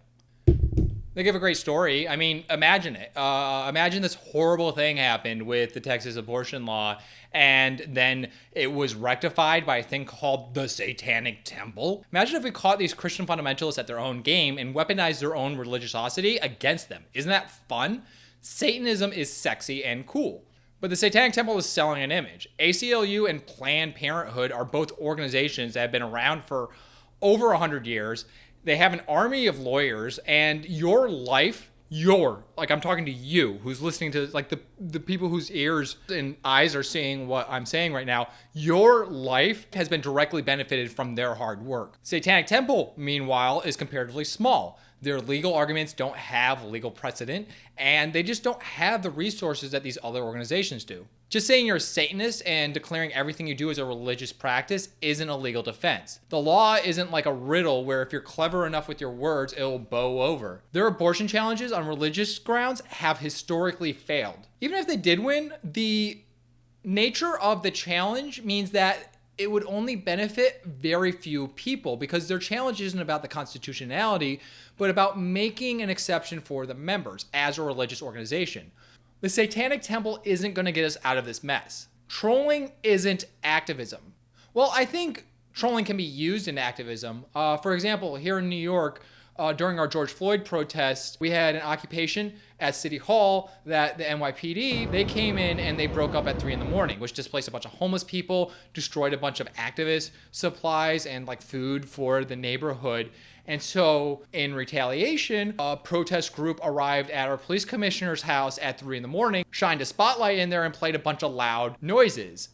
They give a great story. I mean, imagine it. Imagine this horrible thing happened with the Texas abortion law, and then it was rectified by a thing called the Satanic Temple. Imagine if we caught these Christian fundamentalists at their own game and weaponized their own religiosity against them. Isn't that fun? Satanism is sexy and cool. But the Satanic Temple is selling an image. ACLU and Planned Parenthood are both organizations that have been around for over 100 years. They have an army of lawyers, and your life, I'm talking to you who's listening to like the people whose ears and eyes are seeing what I'm saying right now, your life has been directly benefited from their hard work. Satanic Temple, meanwhile, is comparatively small. Their legal arguments don't have legal precedent, and they just don't have the resources that these other organizations do. Just saying you're a Satanist and declaring everything you do as a religious practice isn't a legal defense. The law isn't like a riddle where if you're clever enough with your words, it'll bow over. Their abortion challenges on religious grounds have historically failed. Even if they did win, the nature of the challenge means that it would only benefit very few people because their challenge isn't about the constitutionality, but about making an exception for the members as a religious organization. The Satanic Temple isn't going to get us out of this mess. Trolling isn't activism. Well, I think trolling can be used in activism. For example, here in New York, During our George Floyd protests, we had an occupation at City Hall that the NYPD, they came in and they broke up at 3 a.m, which displaced a bunch of homeless people, destroyed a bunch of activist supplies and like food for the neighborhood. And so in retaliation, a protest group arrived at our police commissioner's house at 3 a.m, shined a spotlight in there and played a bunch of loud noises.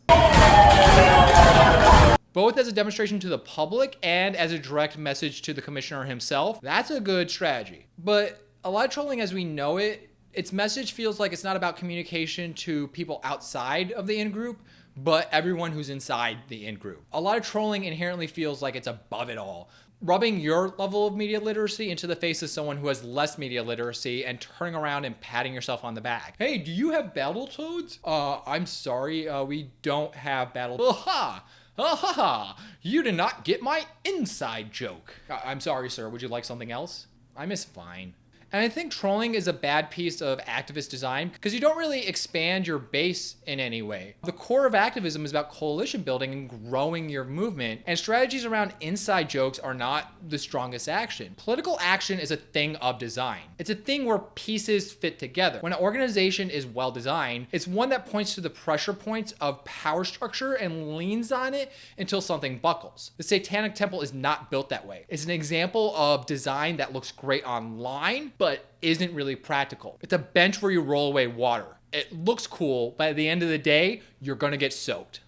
Both as a demonstration to the public and as a direct message to the commissioner himself. That's a good strategy. But a lot of trolling as we know it, its message feels like it's not about communication to people outside of the in-group, but everyone who's inside the in-group. A lot of trolling inherently feels like it's above it all. Rubbing your level of media literacy into the face of someone who has less media literacy and turning around and patting yourself on the back. Hey, do you have Battletoads? I'm sorry, we don't have Battletoads. Ha ha! You did not get my inside joke. I'm sorry, sir. Would you like something else? I miss fine. And I think trolling is a bad piece of activist design because you don't really expand your base in any way. The core of activism is about coalition building and growing your movement, and strategies around inside jokes are not the strongest action. Political action is a thing of design. It's a thing where pieces fit together. When an organization is well designed, it's one that points to the pressure points of power structure and leans on it until something buckles. The Satanic Temple is not built that way. It's an example of design that looks great online, but isn't really practical. It's a bench where you roll away water. It looks cool, but at the end of the day, you're gonna get soaked.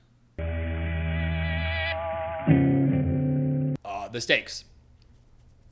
The stakes.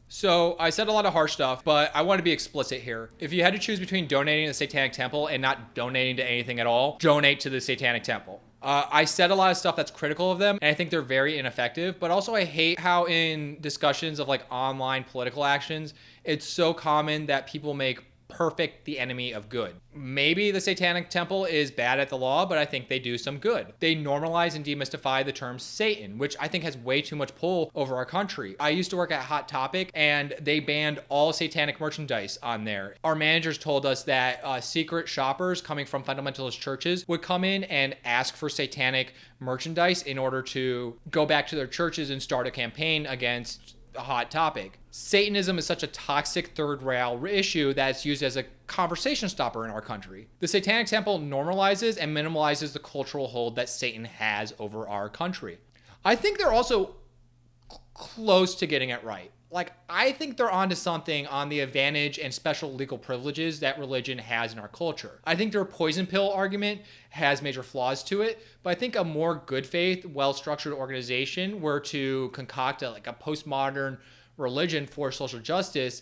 So I said a lot of harsh stuff, but I want to be explicit here. If you had to choose between donating to the Satanic Temple and not donating to anything at all, donate to the Satanic Temple. I said a lot of stuff that's critical of them, and I think they're very ineffective, but also I hate how in discussions of like online political actions, it's so common that people make perfect the enemy of good. Maybe the Satanic Temple is bad at the law, but I think they do some good. They normalize and demystify the term Satan, which I think has way too much pull over our country. I used to work at Hot Topic and they banned all satanic merchandise on there. Our managers told us that secret shoppers coming from fundamentalist churches would come in and ask for satanic merchandise in order to go back to their churches and start a campaign against a Hot Topic. Satanism is such a toxic third rail issue that it's used as a conversation stopper in our country. The Satanic Temple normalizes and minimalizes the cultural hold that Satan has over our country. I think they're also close to getting it right. Like, I think they're onto something on the advantage and special legal privileges that religion has in our culture. I think their poison pill argument has major flaws to it, but I think a more good faith, well-structured organization were to concoct a postmodern religion for social justice,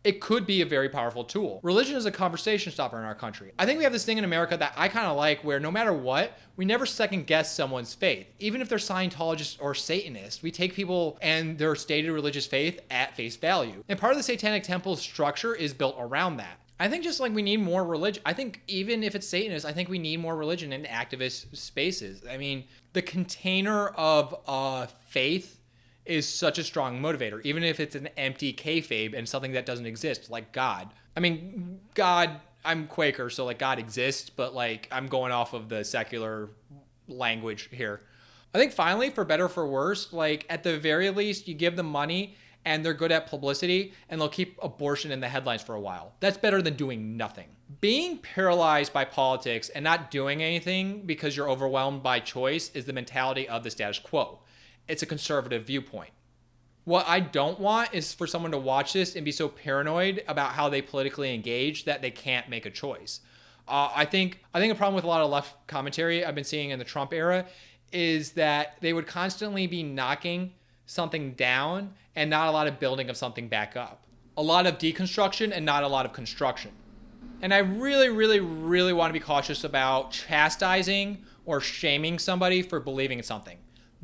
it could be a very powerful tool. Religion is a conversation stopper in our country. I think we have this thing in America that I kind of like where no matter what, we never second guess someone's faith. Even if they're Scientologists or Satanists, we take people and their stated religious faith at face value. And part of the Satanic Temple's structure is built around that. I think just like we need more religion. I think even if it's Satanist, I think we need more religion in activist spaces. I mean, the container of faith is such a strong motivator, even if it's an empty kayfabe and something that doesn't exist, like God. I mean, God, I'm Quaker, so like God exists, but like I'm going off of the secular language here. I think finally, for better or for worse, like at the very least, you give them money and they're good at publicity and they'll keep abortion in the headlines for a while. That's better than doing nothing. Being paralyzed by politics and not doing anything because you're overwhelmed by choice is the mentality of the status quo. It's a conservative viewpoint. What I don't want is for someone to watch this and be so paranoid about how they politically engage that they can't make a choice. I think a problem with a lot of left commentary I've been seeing in the Trump era is that they would constantly be knocking something down and not a lot of building of something back up. A lot of deconstruction and not a lot of construction. And I really, really, really want to be cautious about chastising or shaming somebody for believing in something.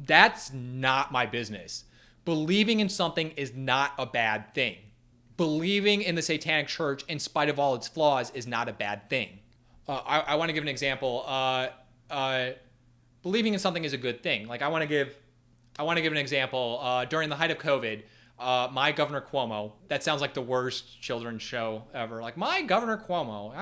That's not my business. Believing in something is not a bad thing. Believing in the Satanic Church, in spite of all its flaws, is not a bad thing. I want to give an example. Believing in something is a good thing. Like I want to give an example. During the height of COVID, My Governor Cuomo. That sounds like the worst children's show ever. Like, My Governor Cuomo.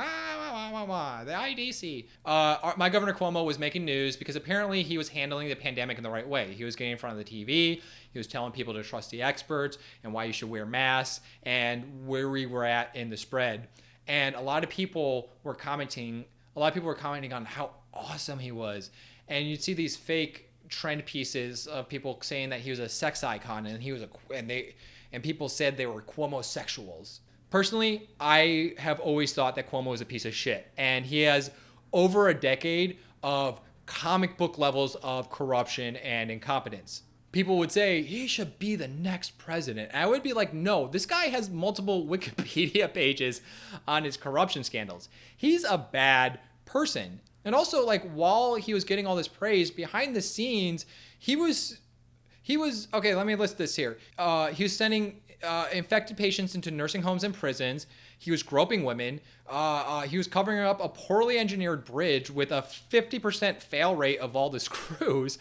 The IDC. My Governor Cuomo was making news because apparently he was handling the pandemic in the right way. He was getting in front of the TV. He was telling people to trust the experts and why you should wear masks and where we were at in the spread. And a lot of people were commenting on how awesome he was. And you'd see these fake trend pieces of people saying that he was a sex icon and people said they were Cuomo-sexuals. Personally, I have always thought that Cuomo is a piece of shit. And he has over a decade of comic book levels of corruption and incompetence. People would say, he should be the next president. And I would be like, no, this guy has multiple Wikipedia pages on his corruption scandals. He's a bad person. And also, like, while he was getting all this praise, behind the scenes, he was okay, let me list this here. He was sending infected patients into nursing homes and prisons. He was groping women. He was covering up a poorly engineered bridge with a 50% fail rate of all the screws.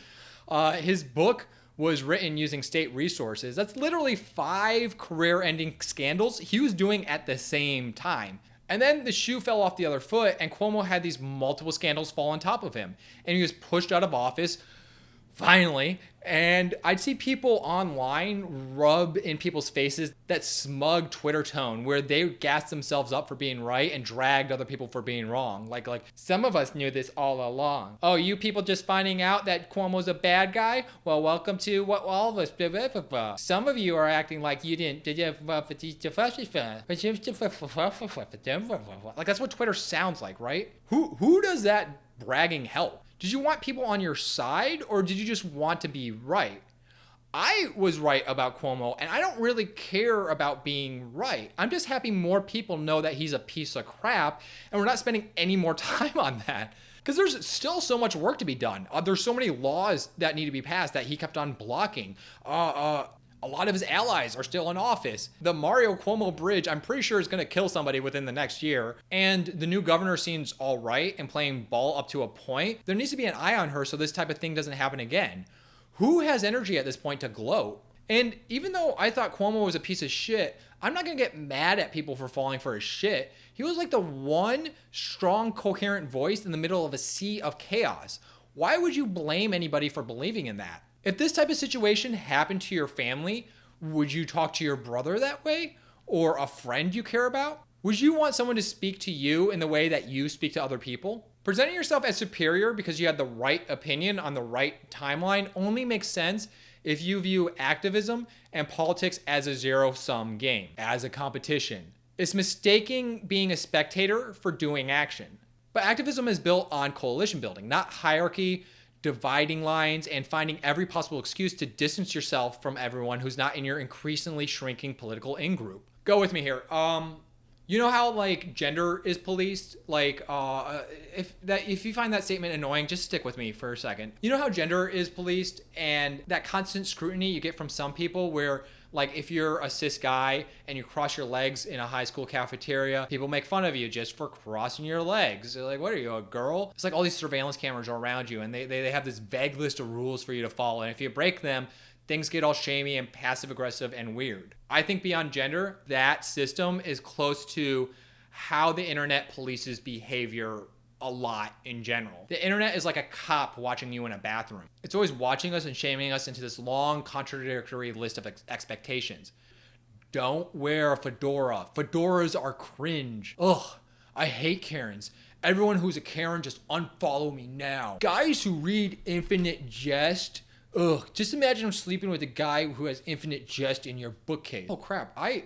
His book was written using state resources. That's literally 5 career-ending scandals he was doing at the same time. And then the shoe fell off the other foot, and Cuomo had these multiple scandals fall on top of him. And he was pushed out of office, finally. And I'd see people online rub in people's faces that smug Twitter tone where they gassed themselves up for being right and dragged other people for being wrong. Like some of us knew this all along. Oh, you people just finding out that Cuomo's a bad guy? Well, welcome to what all of us. Some of you are acting like you didn't. Like that's what Twitter sounds like, right? Who does that bragging help? Did you want people on your side, or did you just want to be right? I was right about Cuomo, and I don't really care about being right. I'm just happy more people know that he's a piece of crap, and we're not spending any more time on that. Because there's still so much work to be done. There's so many laws that need to be passed that he kept on blocking. A lot of his allies are still in office. The Mario Cuomo bridge, I'm pretty sure is going to kill somebody within the next year. And the new governor seems all right and playing ball up to a point. There needs to be an eye on her so this type of thing doesn't happen again. Who has energy at this point to gloat? And even though I thought Cuomo was a piece of shit, I'm not going to get mad at people for falling for his shit. He was like the one strong, coherent voice in the middle of a sea of chaos. Why would you blame anybody for believing in that? If this type of situation happened to your family, would you talk to your brother that way? Or a friend you care about? Would you want someone to speak to you in the way that you speak to other people? Presenting yourself as superior because you had the right opinion on the right timeline only makes sense if you view activism and politics as a zero-sum game, as a competition. It's mistaking being a spectator for doing action. But activism is built on coalition building, not hierarchy, dividing lines, and finding every possible excuse to distance yourself from everyone who's not in your increasingly shrinking political in-group. Go with me here. You know how like gender is policed? Like if you find that statement annoying, just stick with me for a second. You know how gender is policed and that constant scrutiny you get from some people where like if you're a cis guy and you cross your legs in a high school cafeteria, people make fun of you just for crossing your legs. They're like, what are you, a girl? It's like all these surveillance cameras are around you and they have this vague list of rules for you to follow. And if you break them, things get all shamey and passive aggressive and weird. I think beyond gender, that system is close to how the internet polices behavior a lot in general. The internet is like a cop watching you in a bathroom. It's always watching us and shaming us into this long contradictory list of expectations. Don't wear a fedora. Fedoras are cringe. Ugh, I hate Karens. Everyone who's a Karen, just unfollow me now. Guys who read Infinite Jest, ugh, just imagine sleeping with a guy who has Infinite Jest in your bookcase. Oh crap, I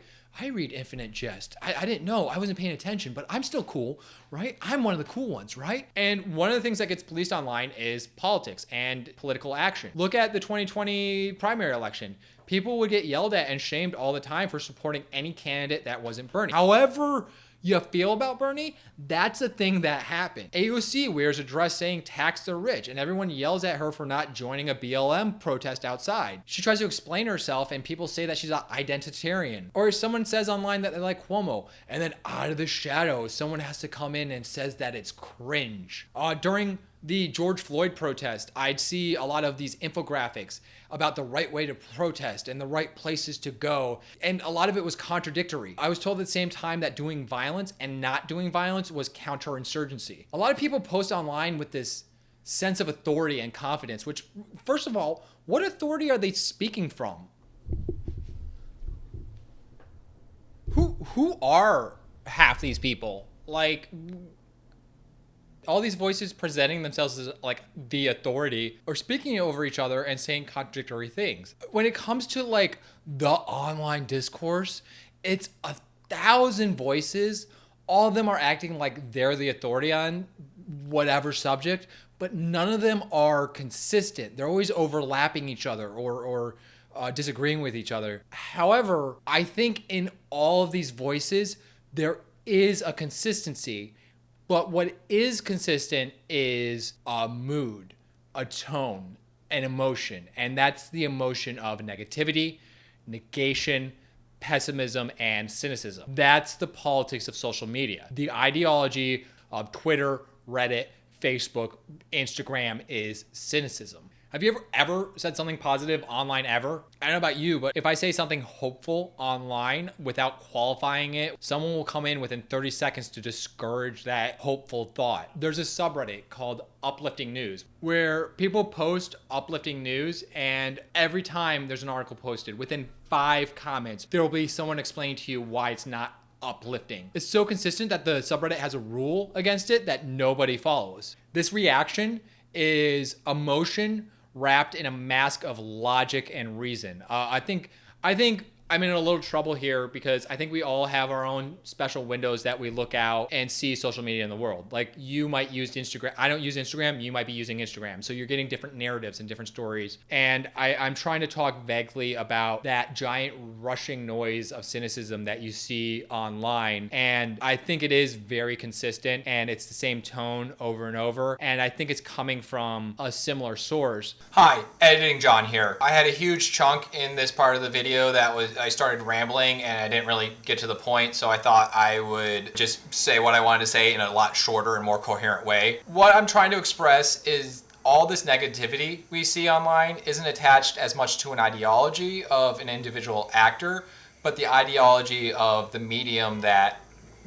read Infinite Jest. I didn't know, I wasn't paying attention, but I'm still cool, right? I'm one of the cool ones, right? And one of the things that gets policed online is politics and political action. Look at the 2020 primary election. People would get yelled at and shamed all the time for supporting any candidate that wasn't Bernie. However you feel about Bernie, that's a thing that happened. AOC wears a dress saying tax the rich, and everyone yells at her for not joining a BLM protest outside. She tries to explain herself, and people say that she's an identitarian. Or someone says online that they like Cuomo, and then out of the shadows, someone has to come in and says that it's cringe. During the George Floyd protest, I'd see a lot of these infographics about the right way to protest and the right places to go. And a lot of it was contradictory. I was told at the same time that doing violence and not doing violence was counterinsurgency. A lot of people post online with this sense of authority and confidence, which, first of all, what authority are they speaking from? Who are half these people? Like, all these voices presenting themselves as like the authority or speaking over each other and saying contradictory things. When it comes to like the online discourse, it's 1,000 voices. All of them are acting like they're the authority on whatever subject, but none of them are consistent. They're always overlapping each other or disagreeing with each other. However, I think in all of these voices, there is a consistency. But what is consistent is a mood, a tone, an emotion. And that's the emotion of negativity, negation, pessimism, and cynicism. That's the politics of social media. The ideology of Twitter, Reddit, Facebook, Instagram is cynicism. Have you ever said something positive online ever? I don't know about you, but if I say something hopeful online without qualifying it, someone will come in within 30 seconds to discourage that hopeful thought. There's a subreddit called Uplifting News where people post uplifting news, and every time there's an article posted, within 5 comments, there will be someone explaining to you why it's not uplifting. It's so consistent that the subreddit has a rule against it that nobody follows. This reaction is emotion wrapped in a mask of logic and reason. I think I'm in a little trouble here because I think we all have our own special windows that we look out and see social media in the world. Like, you might use Instagram. I don't use Instagram. You might be using Instagram. So you're getting different narratives and different stories. And I'm trying to talk vaguely about that giant rushing noise of cynicism that you see online. And I think it is very consistent and it's the same tone over and over. And I think it's coming from a similar source. Hi, Editing John here. I had a huge chunk in this part of the video that I started rambling and I didn't really get to the point, so I thought I would just say what I wanted to say in a lot shorter and more coherent way. What I'm trying to express is all this negativity we see online isn't attached as much to an ideology of an individual actor, but the ideology of the medium that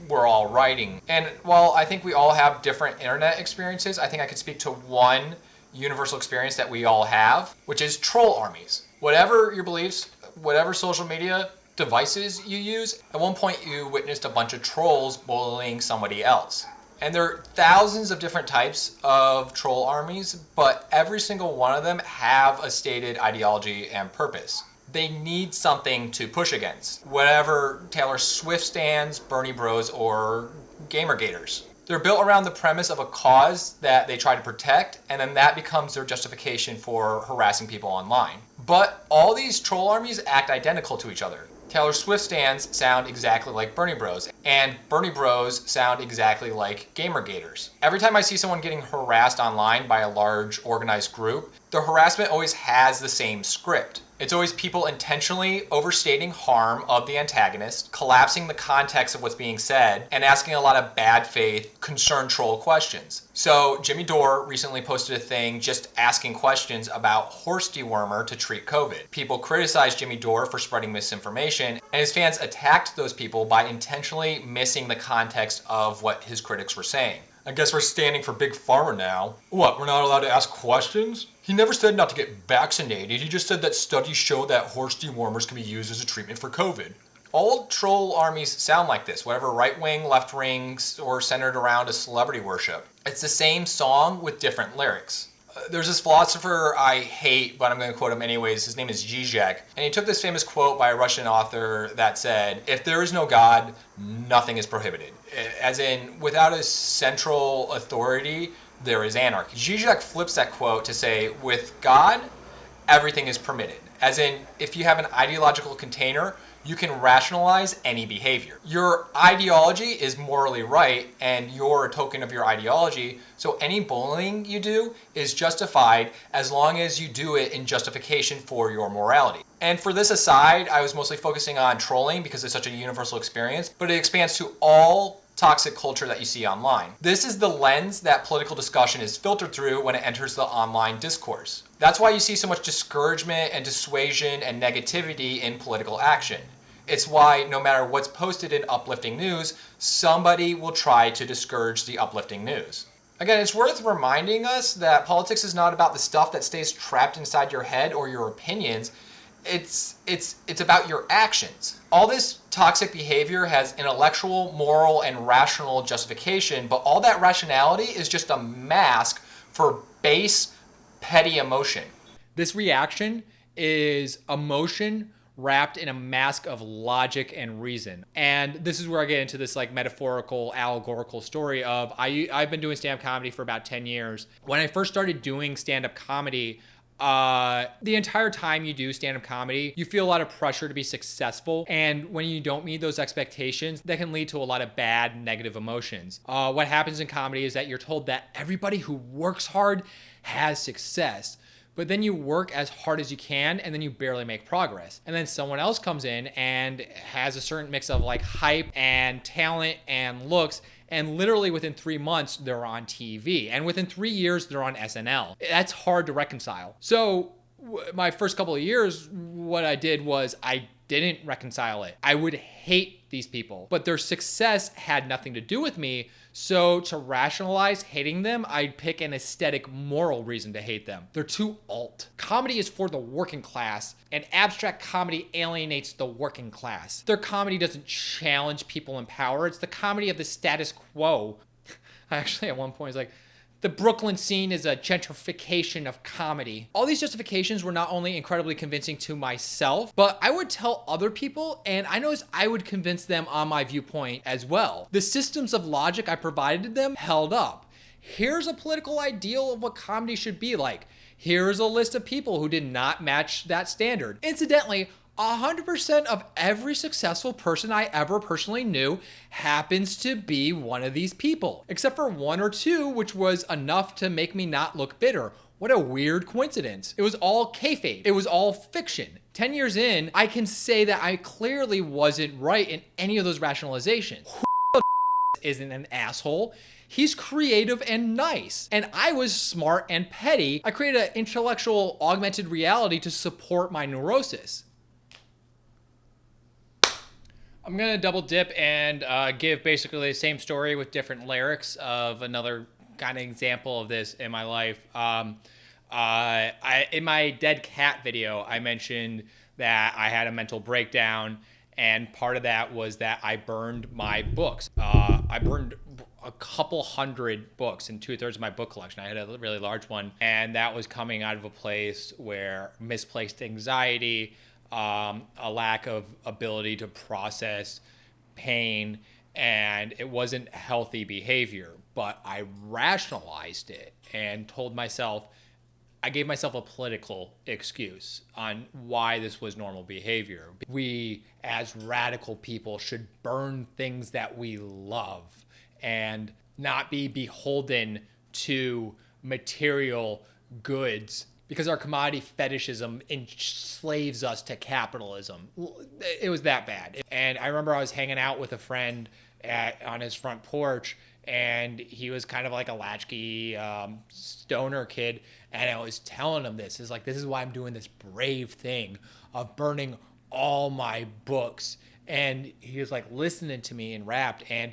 we're all writing. And while I think we all have different internet experiences, I think I could speak to one universal experience that we all have, which is troll armies. Whatever your beliefs, whatever social media devices you use, at one point you witnessed a bunch of trolls bullying somebody else. And there are thousands of different types of troll armies, but every single one of them have a stated ideology and purpose. They need something to push against, whatever Taylor Swift stands, Bernie Bros, or Gamergators. They're built around the premise of a cause that they try to protect, and then that becomes their justification for harassing people online. But all these troll armies act identical to each other. Taylor Swift stands sound exactly like Bernie Bros, and Bernie Bros sound exactly like Gamergators. Every time I see someone getting harassed online by a large organized group, the harassment always has the same script. It's always people intentionally overstating harm of the antagonist, collapsing the context of what's being said, and asking a lot of bad faith, concerned troll questions. So Jimmy Dore recently posted a thing just asking questions about horse dewormer to treat COVID. People criticized Jimmy Dore for spreading misinformation, and his fans attacked those people by intentionally missing the context of what his critics were saying. I guess we're standing for Big Pharma now. What, we're not allowed to ask questions? He never said not to get vaccinated. He just said that studies show that horse dewormers can be used as a treatment for COVID. All troll armies sound like this, whatever right-wing, left-wing, or centered around a celebrity worship. It's the same song with different lyrics. There's this philosopher I hate, but I'm going to quote him anyways. His name is Zizek. And he took this famous quote by a Russian author that said, "If there is no God, nothing is prohibited." As in, without a central authority, there is anarchy. Zizek flips that quote to say, with God, everything is permitted. As in, if you have an ideological container, you can rationalize any behavior. Your ideology is morally right, and you're a token of your ideology, so any bullying you do is justified as long as you do it in justification for your morality. And for this aside, I was mostly focusing on trolling because it's such a universal experience, but it expands to all toxic culture that you see online. This is the lens that political discussion is filtered through when it enters the online discourse. That's why you see so much discouragement and dissuasion and negativity in political action. It's why no matter what's posted in uplifting news, somebody will try to discourage the uplifting news. Again, it's worth reminding us that politics is not about the stuff that stays trapped inside your head or your opinions. It's about your actions. All this toxic behavior has intellectual, moral, and rational justification, but all that rationality is just a mask for base, petty emotion. This reaction is emotion wrapped in a mask of logic and reason. And this is where I get into this like metaphorical, allegorical story of I've been doing stand-up comedy for about 10 years. When I first started doing stand-up comedy, the entire time you do stand-up comedy, you feel a lot of pressure to be successful. And when you don't meet those expectations, that can lead to a lot of bad, negative emotions. What happens in comedy is that you're told that everybody who works hard has success. But then you work as hard as you can and then you barely make progress. And then someone else comes in and has a certain mix of like hype and talent and looks, and literally within 3 months they're on TV, and within 3 years they're on SNL. That's hard to reconcile. So my first couple of years, what I did was I didn't reconcile it. I would hate these people, but their success had nothing to do with me. So to rationalize hating them, I'd pick an aesthetic, moral reason to hate them. They're too alt. Comedy is for the working class, and abstract comedy alienates the working class. Their comedy doesn't challenge people in power. It's the comedy of the status quo. Actually, at one point, it's like, the Brooklyn scene is a gentrification of comedy. All these justifications were not only incredibly convincing to myself, but I would tell other people, and I noticed I would convince them on my viewpoint as well. The systems of logic I provided them held up. Here's a political ideal of what comedy should be like. Here's a list of people who did not match that standard. Incidentally, 100% of every successful person I ever personally knew happens to be one of these people, except for 1 or 2, which was enough to make me not look bitter. What a weird coincidence. It was all kayfabe. It was all fiction. 10 years in, I can say that I clearly wasn't right in any of those rationalizations. Who isn't an asshole? He's creative and nice. And I was smart and petty. I created an intellectual augmented reality to support my neurosis. I'm gonna double dip and give basically the same story with different lyrics of another kind of example of this in my life. In my dead cat video, I mentioned that I had a mental breakdown, and part of that was that I burned my books. I burned a couple hundred books in 2/3 of my book collection. I had a really large one, and that was coming out of a place where misplaced anxiety, a lack of ability to process pain, and it wasn't healthy behavior. But I rationalized it and told myself, I gave myself a political excuse on why this was normal behavior. We, as radical people, should burn things that we love and not be beholden to material goods, because our commodity fetishism enslaves us to capitalism. It was that bad. And I remember I was hanging out with a friend on his front porch, and he was kind of like a latchkey stoner kid, and I was telling him this. It's like, this is why I'm doing this brave thing of burning all my books. And he was like listening to me and rapped, and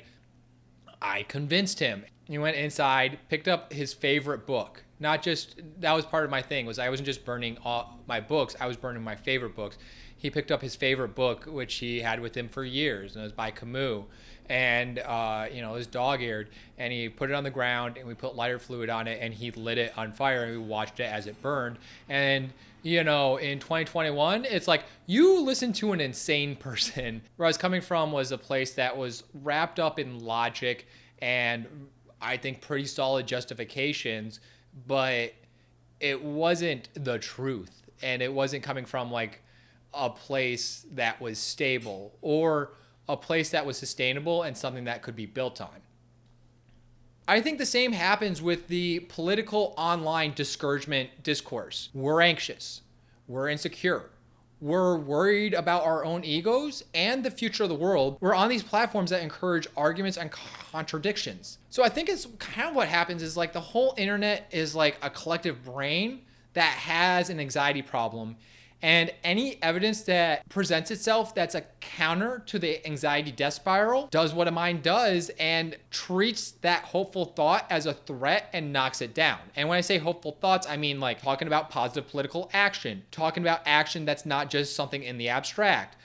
I convinced him. He went inside, picked up his favorite book. Not just, that was part of my thing, was I wasn't just burning all my books, I was burning my favorite books. He picked up his favorite book, which he had with him for years, and it was by Camus. And, it was dog-eared, and he put it on the ground, and we put lighter fluid on it, and he lit it on fire, and we watched it as it burned. And, in 2021, it's like, you listen to an insane person. Where I was coming from was a place that was wrapped up in logic and I think pretty solid justifications, but it wasn't the truth, and it wasn't coming from like a place that was stable or a place that was sustainable and something that could be built on. I think the same happens with the political online discouragement discourse. We're anxious, we're insecure, We're worried about our own egos and the future of the world. We're on these platforms that encourage arguments and contradictions. So I think it's kind of what happens is like the whole internet is like a collective brain that has an anxiety problem. And any evidence that presents itself that's a counter to the anxiety death spiral does what a mind does and treats that hopeful thought as a threat and knocks it down. And when I say hopeful thoughts, I mean like talking about positive political action, talking about action that's not just something in the abstract,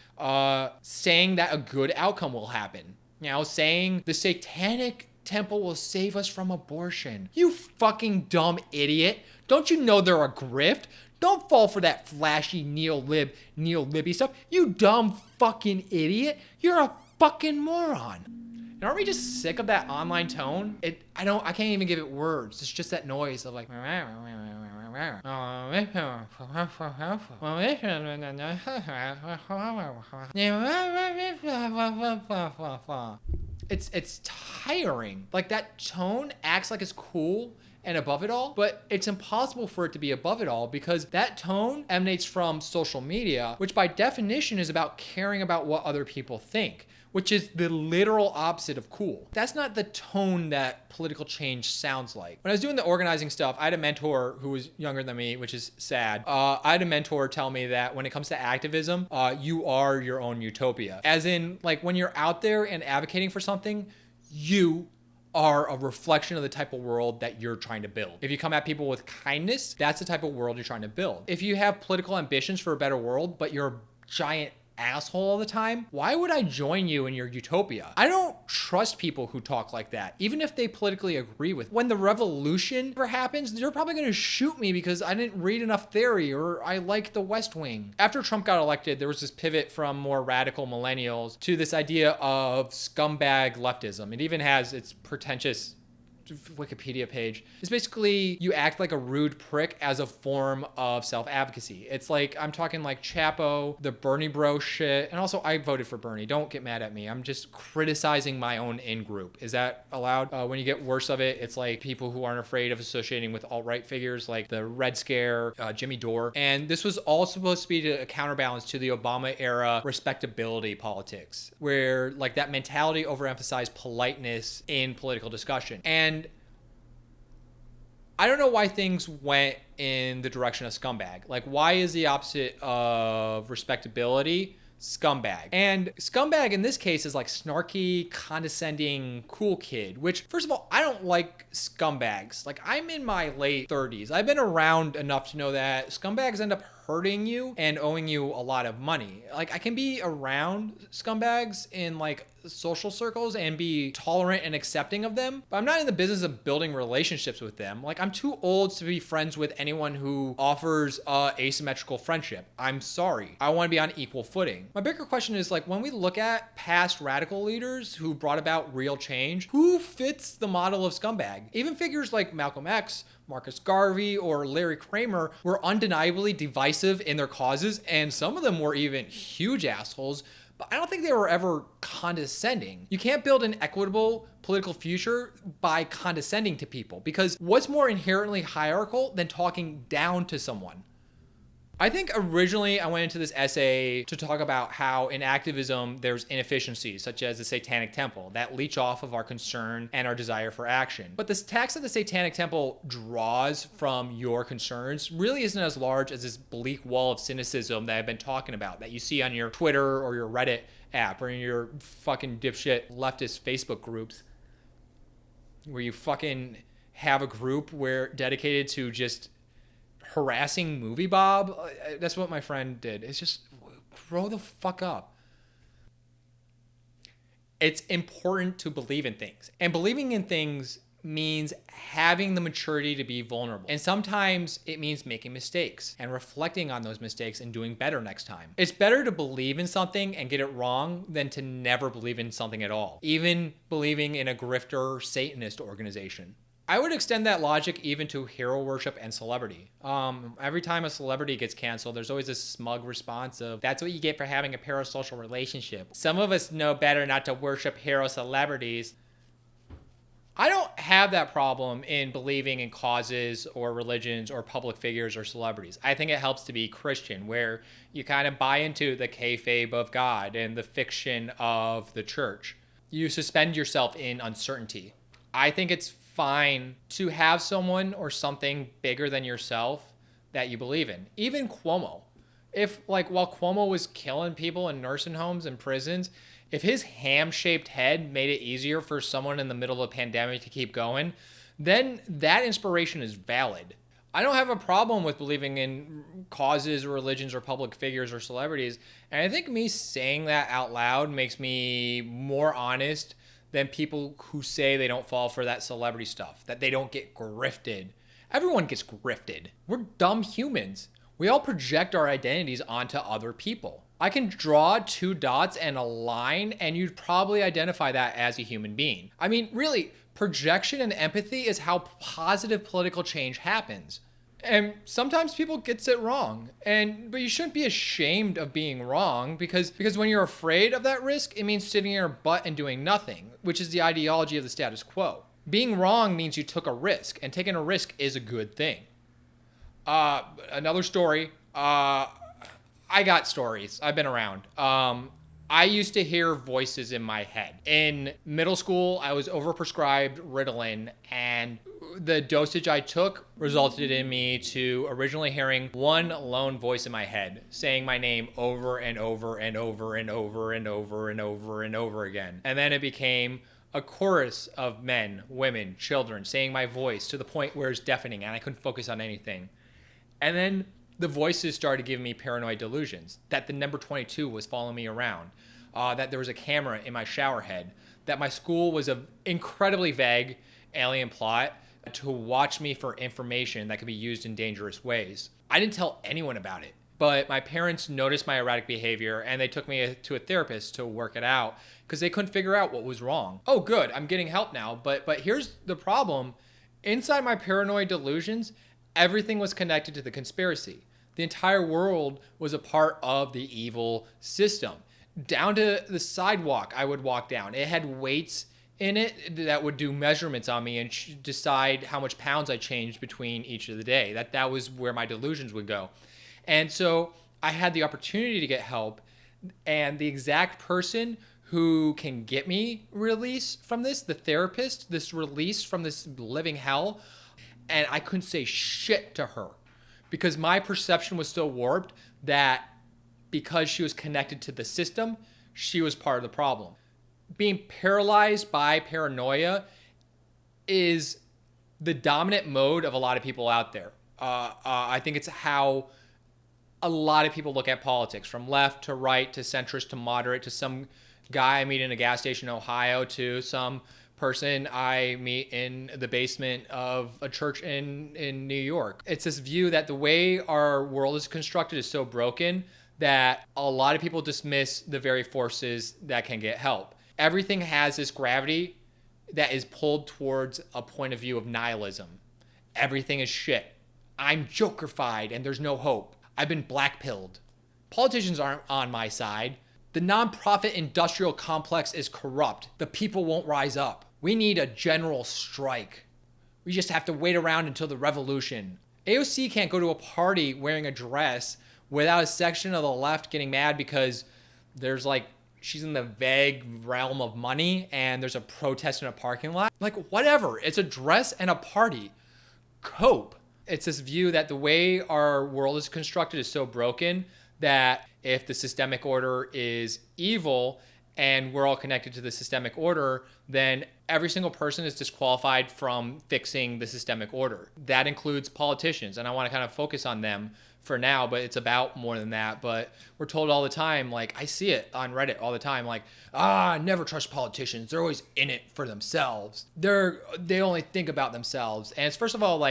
saying that a good outcome will happen, you know, saying the Satanic Temple will save us from abortion. You fucking dumb idiot. Don't you know they're a grift? Don't fall for that flashy neo-libby stuff. You dumb fucking idiot. You're a fucking moron. And aren't we just sick of that online tone? I can't even give it words. It's just that noise of like it's tiring. Like that tone acts like it's cool and above it all, but it's impossible for it to be above it all because that tone emanates from social media, which by definition is about caring about what other people think, which is the literal opposite of cool. That's not the tone that political change sounds like. When I was doing the organizing stuff, I had a mentor who was younger than me, which is sad. I had a mentor tell me that when it comes to activism, you are your own utopia. As in, like when you're out there and advocating for something, you are a reflection of the type of world that you're trying to build. If you come at people with kindness, that's the type of world you're trying to build. If you have political ambitions for a better world, but you're a giant asshole all the time, why would I join you in your utopia? I don't trust people who talk like that, even if they politically agree with. When the revolution ever happens, they're probably gonna shoot me because I didn't read enough theory or I like the West Wing. After Trump got elected, there was this pivot from more radical millennials to this idea of scumbag leftism. It even has its pretentious Wikipedia page. It's basically you act like a rude prick as a form of self-advocacy. It's like, I'm talking like Chapo, the Bernie bro shit, and also I voted for Bernie. Don't get mad at me. I'm just criticizing my own in-group. Is that allowed? When you get worse of it, it's like people who aren't afraid of associating with alt-right figures like the Red Scare, Jimmy Dore. And this was all supposed to be a counterbalance to the Obama era respectability politics, where like that mentality overemphasized politeness in political discussion. And I don't know why things went in the direction of scumbag. Like, why is the opposite of respectability scumbag? And scumbag in this case is like snarky, condescending, cool kid, which, first of all, I don't like scumbags. Like, I'm in my late 30s. I've been around enough to know that scumbags end up hurting you and owing you a lot of money. Like, I can be around scumbags in like social circles and be tolerant and accepting of them, but I'm not in the business of building relationships with them. Like, I'm too old to be friends with anyone who offers asymmetrical friendship. I'm sorry. I want to be on equal footing. My bigger question is, like, when we look at past radical leaders who brought about real change, who fits the model of scumbag? Even figures like Malcolm X, Marcus Garvey, or Larry Kramer were undeniably divisive in their causes, and some of them were even huge assholes, but I don't think they were ever condescending. You can't build an equitable political future by condescending to people, because what's more inherently hierarchical than talking down to someone? I think originally I went into this essay to talk about how in activism there's inefficiencies such as the Satanic Temple that leech off of our concern and our desire for action. But this tax that the Satanic Temple draws from your concerns really isn't as large as this bleak wall of cynicism that I've been talking about that you see on your Twitter or your Reddit app or in your fucking dipshit leftist Facebook groups where you fucking have a group where dedicated to just harassing Movie Bob. That's what my friend did. It's just grow the fuck up. It's important to believe in things, and believing in things means having the maturity to be vulnerable. And sometimes it means making mistakes and reflecting on those mistakes and doing better next time. It's better to believe in something and get it wrong than to never believe in something at all, even believing in a grifter Satanist organization. I would extend that logic even to hero worship and celebrity. Every time a celebrity gets canceled, there's always this smug response of, that's what you get for having a parasocial relationship. Some of us know better not to worship hero celebrities. I don't have that problem in believing in causes or religions or public figures or celebrities. I think it helps to be Christian, where you kind of buy into the kayfabe of God and the fiction of the church. You suspend yourself in uncertainty. I think it's fine to have someone or something bigger than yourself that you believe in. Even Cuomo. If, like, while Cuomo was killing people in nursing homes and prisons, if his ham-shaped head made it easier for someone in the middle of a pandemic to keep going, then that inspiration is valid. I don't have a problem with believing in causes or religions or public figures or celebrities. And I think me saying that out loud makes me more honest than people who say they don't fall for that celebrity stuff, that they don't get grifted. Everyone gets grifted. We're dumb humans. We all project our identities onto other people. I can draw 2 dots and a line, and you'd probably identify that as a human being. I mean, really, projection and empathy is how positive political change happens. And sometimes people gets it wrong. But you shouldn't be ashamed of being wrong because when you're afraid of that risk, it means sitting in your butt and doing nothing, which is the ideology of the status quo. Being wrong means you took a risk, and taking a risk is a good thing. Another story. I got stories. I've been around. I used to hear voices in my head. In middle school, I was overprescribed Ritalin, and the dosage I took resulted in me to originally hearing one lone voice in my head saying my name over and over and over and over and over and over and over again. And then it became a chorus of men, women, children saying my voice to the point where it's deafening and I couldn't focus on anything. And then the voices started giving me paranoid delusions, that the number 22 was following me around, that there was a camera in my shower head, that my school was an incredibly vague alien plot to watch me for information that could be used in dangerous ways. I didn't tell anyone about it, but my parents noticed my erratic behavior and they took me to a therapist to work it out because they couldn't figure out what was wrong. Oh, good, I'm getting help now, but here's the problem. Inside my paranoid delusions, everything was connected to the conspiracy. The entire world was a part of the evil system. Down to the sidewalk I would walk down. It had weights in it that would do measurements on me and decide how much pounds I changed between each of the day. That was where my delusions would go. And so I had the opportunity to get help, and the exact person who can get me release from this, the therapist, this release from this living hell, and I couldn't say shit to her because my perception was still warped that because she was connected to the system, she was part of the problem. Being paralyzed by paranoia is the dominant mode of a lot of people out there. I think it's how a lot of people look at politics, from left to right to centrist to moderate to some guy I meet in a gas station in Ohio to some person I meet in the basement of a church in New York. It's this view that the way our world is constructed is so broken that a lot of people dismiss the very forces that can get help. Everything has this gravity that is pulled towards a point of view of nihilism. Everything is shit. I'm jokerfied and there's no hope. I've been blackpilled. Politicians aren't on my side. The nonprofit industrial complex is corrupt. The people won't rise up. We need a general strike. We just have to wait around until the revolution. AOC can't go to a party wearing a dress without a section of the left getting mad because there's she's in the vague realm of money and there's a protest in a parking lot. Whatever. It's a dress and a party. Cope. It's this view that the way our world is constructed is so broken that if the systemic order is evil and we're all connected to the systemic order, then every single person is disqualified from fixing the systemic order. That includes politicians, and I want to kind of focus on them for now, but it's about more than that. But we're told all the time, I see it on Reddit all the time, never trust politicians. They're always in it for themselves. They only think about themselves. And it's, first of all,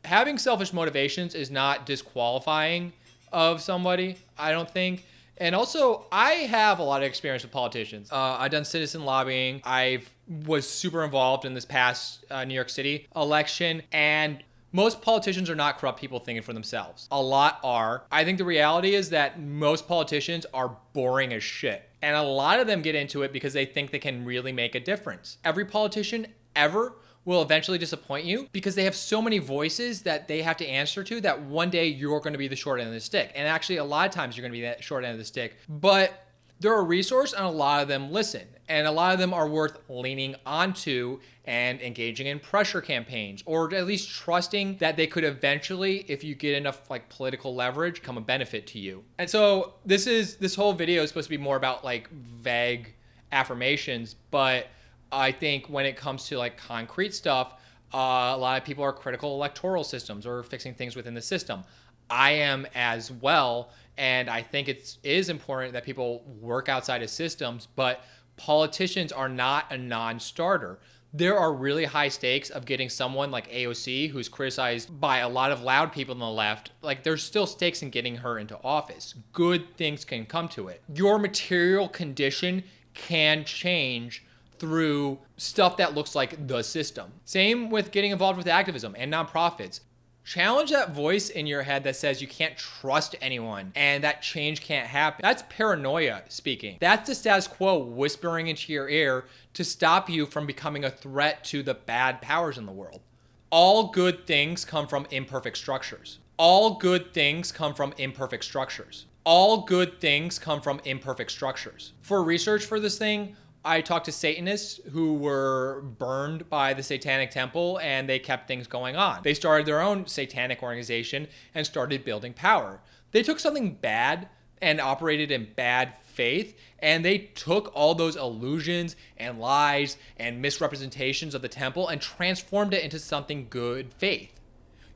having selfish motivations is not disqualifying of somebody, I don't think. And also, I have a lot of experience with politicians. I've done citizen lobbying. I was super involved in this past New York City election. And Most politicians are not corrupt people thinking for themselves. A lot are. I think the reality is that most politicians are boring as shit. And a lot of them get into it because they think they can really make a difference. Every politician ever will eventually disappoint you because they have so many voices that they have to answer to that one day you're going to be the short end of the stick. And actually, a lot of times you're going to be that short end of the stick. But they're a resource and a lot of them listen. And a lot of them are worth leaning onto and engaging in pressure campaigns, or at least trusting that they could eventually, if you get enough like political leverage, come a benefit to you. And so this whole video is supposed to be more about like vague affirmations, but I think when it comes to like concrete stuff, a lot of people are critical electoral systems or fixing things within the system. I am as well, and I think it is important that people work outside of systems, but politicians are not a non-starter. There are really high stakes of getting someone like AOC, who's criticized by a lot of loud people on the left. Like, there's still stakes in getting her into office. Good things can come to it. Your material condition can change through stuff that looks like the system. Same with getting involved with activism and nonprofits. Challenge that voice in your head that says you can't trust anyone and that change can't happen. That's paranoia speaking. That's the status quo whispering into your ear to stop you from becoming a threat to the bad powers in the world. All good things come from imperfect structures. All good things come from imperfect structures. All good things come from imperfect structures. For research for this thing, I talked to Satanists who were burned by the Satanic Temple and they kept things going on. They started their own satanic organization and started building power. They took something bad and operated in bad faith, and they took all those illusions and lies and misrepresentations of the temple and transformed it into something good faith.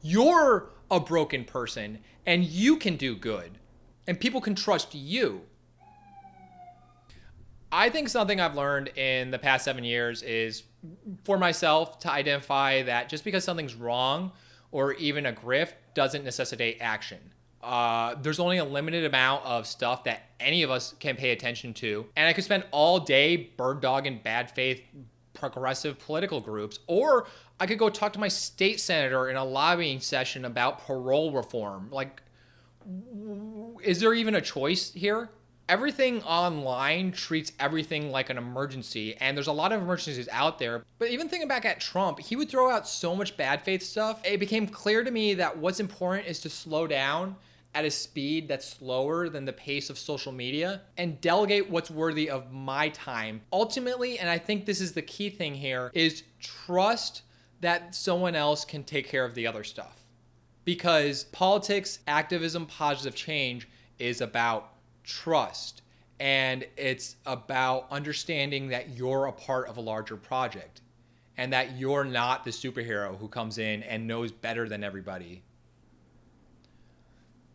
You're a broken person and you can do good, and people can trust you. I think something I've learned in the past 7 years is for myself to identify that just because something's wrong or even a grift doesn't necessitate action. There's only a limited amount of stuff that any of us can pay attention to. And I could spend all day bird dogging bad faith progressive political groups, or I could go talk to my state senator in a lobbying session about parole reform. Like, is there even a choice here? Everything online treats everything like an emergency, and there's a lot of emergencies out there. But even thinking back at Trump, he would throw out so much bad faith stuff. It became clear to me that what's important is to slow down at a speed that's slower than the pace of social media and delegate what's worthy of my time. Ultimately, and I think this is the key thing here, is trust that someone else can take care of the other stuff. Because politics, activism, positive change is about trust, and it's about understanding that you're a part of a larger project and that you're not the superhero who comes in and knows better than everybody.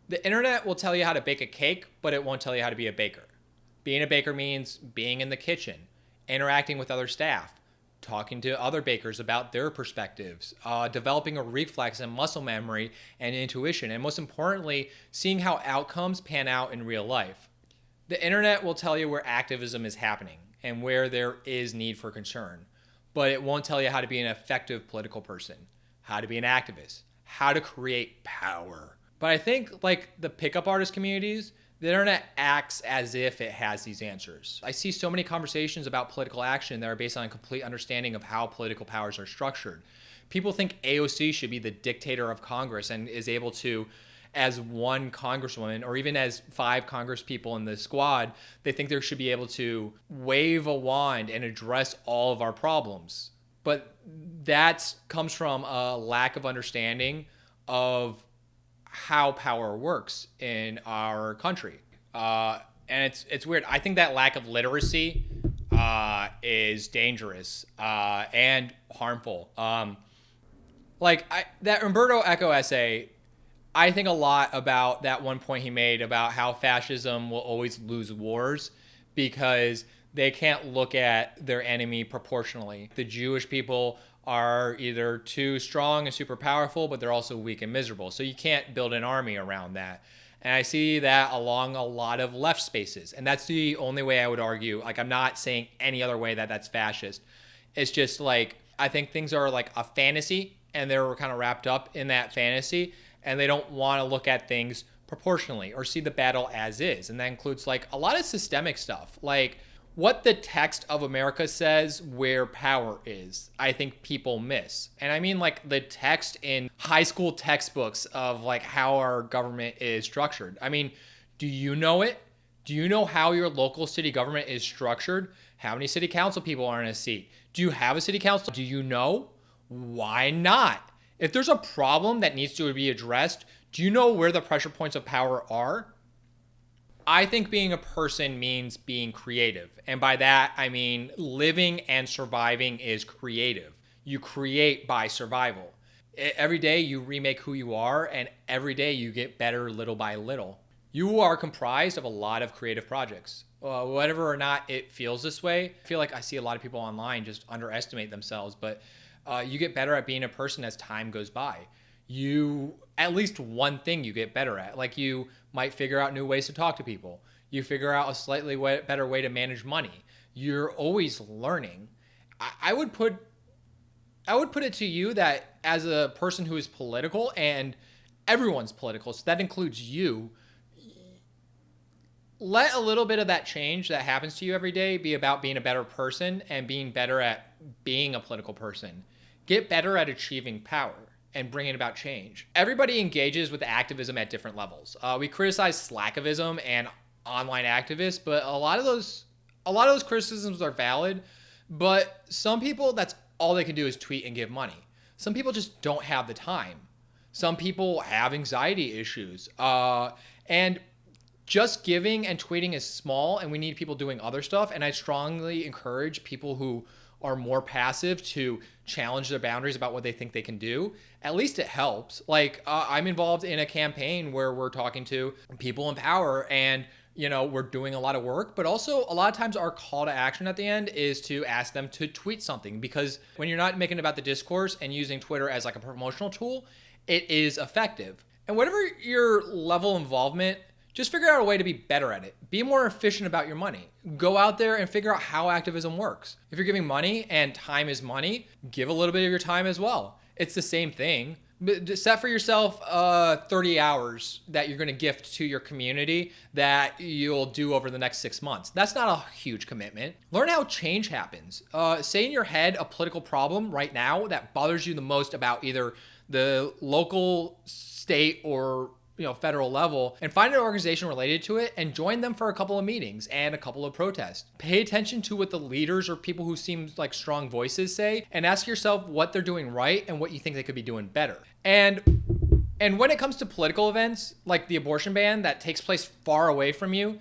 The internet will tell you how to bake a cake, but it won't tell you how to be a baker. Being a baker means being in the kitchen, interacting with other staff, talking to other bakers about their perspectives, developing a reflex and muscle memory and intuition, and most importantly, seeing how outcomes pan out in real life. The internet will tell you where activism is happening and where there is need for concern, but it won't tell you how to be an effective political person, how to be an activist, how to create power. But I think, like the pickup artist communities, the internet acts as if it has these answers. I see so many conversations about political action that are based on a complete understanding of how political powers are structured. People think AOC should be the dictator of Congress and is able to, as one congresswoman or even as 5 congresspeople in the squad, they think they should be able to wave a wand and address all of our problems. But that comes from a lack of understanding of how power works in our country. And it's weird. I think that lack of literacy is dangerous and harmful. That Umberto Eco essay, I think a lot about that one point he made about how fascism will always lose wars because they can't look at their enemy proportionally. The Jewish people are either too strong and super powerful, but they're also weak and miserable. So you can't build an army around that. And I see that along a lot of left spaces. And that's the only way I would argue. Like, I'm not saying any other way that that's fascist. It's just like, I think things are like a fantasy and they're kind of wrapped up in that fantasy, and they don't want to look at things proportionally or see the battle as is. And that includes like a lot of systemic stuff, like what the text of America says where power is. I think people miss. And I mean like the text in high school textbooks of like how our government is structured. I mean, do you know it? Do you know how your local city government is structured? How many city council people are in a seat? Do you have a city council? Do you know? Why not? If there's a problem that needs to be addressed, do you know where the pressure points of power are? I think being a person means being creative. And by that, I mean living and surviving is creative. You create by survival. Every day you remake who you are, and every day you get better little by little. You are comprised of a lot of creative projects. Whether or not it feels this way, I feel like I see a lot of people online just underestimate themselves, but you get better at being a person as time goes by. At least one thing you get better at. Like you might figure out new ways to talk to people. You figure out a slightly better way to manage money. You're always learning. I would put it to you that as a person who is political, and everyone's political, so that includes you, let a little bit of that change that happens to you every day be about being a better person and being better at being a political person. Get better at achieving power and bringing about change. Everybody engages with activism at different levels. We criticize slackivism and online activists, but a lot of those criticisms are valid. But some people, that's all they can do is tweet and give money. Some people just don't have the time. Some people have anxiety issues, and just giving and tweeting is small, and we need people doing other stuff. And I strongly encourage people who are more passive to challenge their boundaries about what they think they can do. At least it helps. Like I'm involved in a campaign where we're talking to people in power, and we're doing a lot of work, but also a lot of times our call to action at the end is to ask them to tweet something, because when you're not making it about the discourse and using Twitter as like a promotional tool, it is effective. And whatever your level of involvement, just figure out a way to be better at it. Be more efficient about your money. Go out there and figure out how activism works. If you're giving money and time is money, give a little bit of your time as well. It's the same thing. Set for yourself 30 hours that you're going to gift to your community that you'll do over the next 6 months. That's not a huge commitment. Learn how change happens. Say in your head a political problem right now that bothers you the most about either the local, state, or federal level, and find an organization related to it and join them for a couple of meetings and a couple of protests. Pay attention to what the leaders or people who seem like strong voices say, and ask yourself what they're doing right and what you think they could be doing better. And when it comes to political events like the abortion ban that takes place far away from you,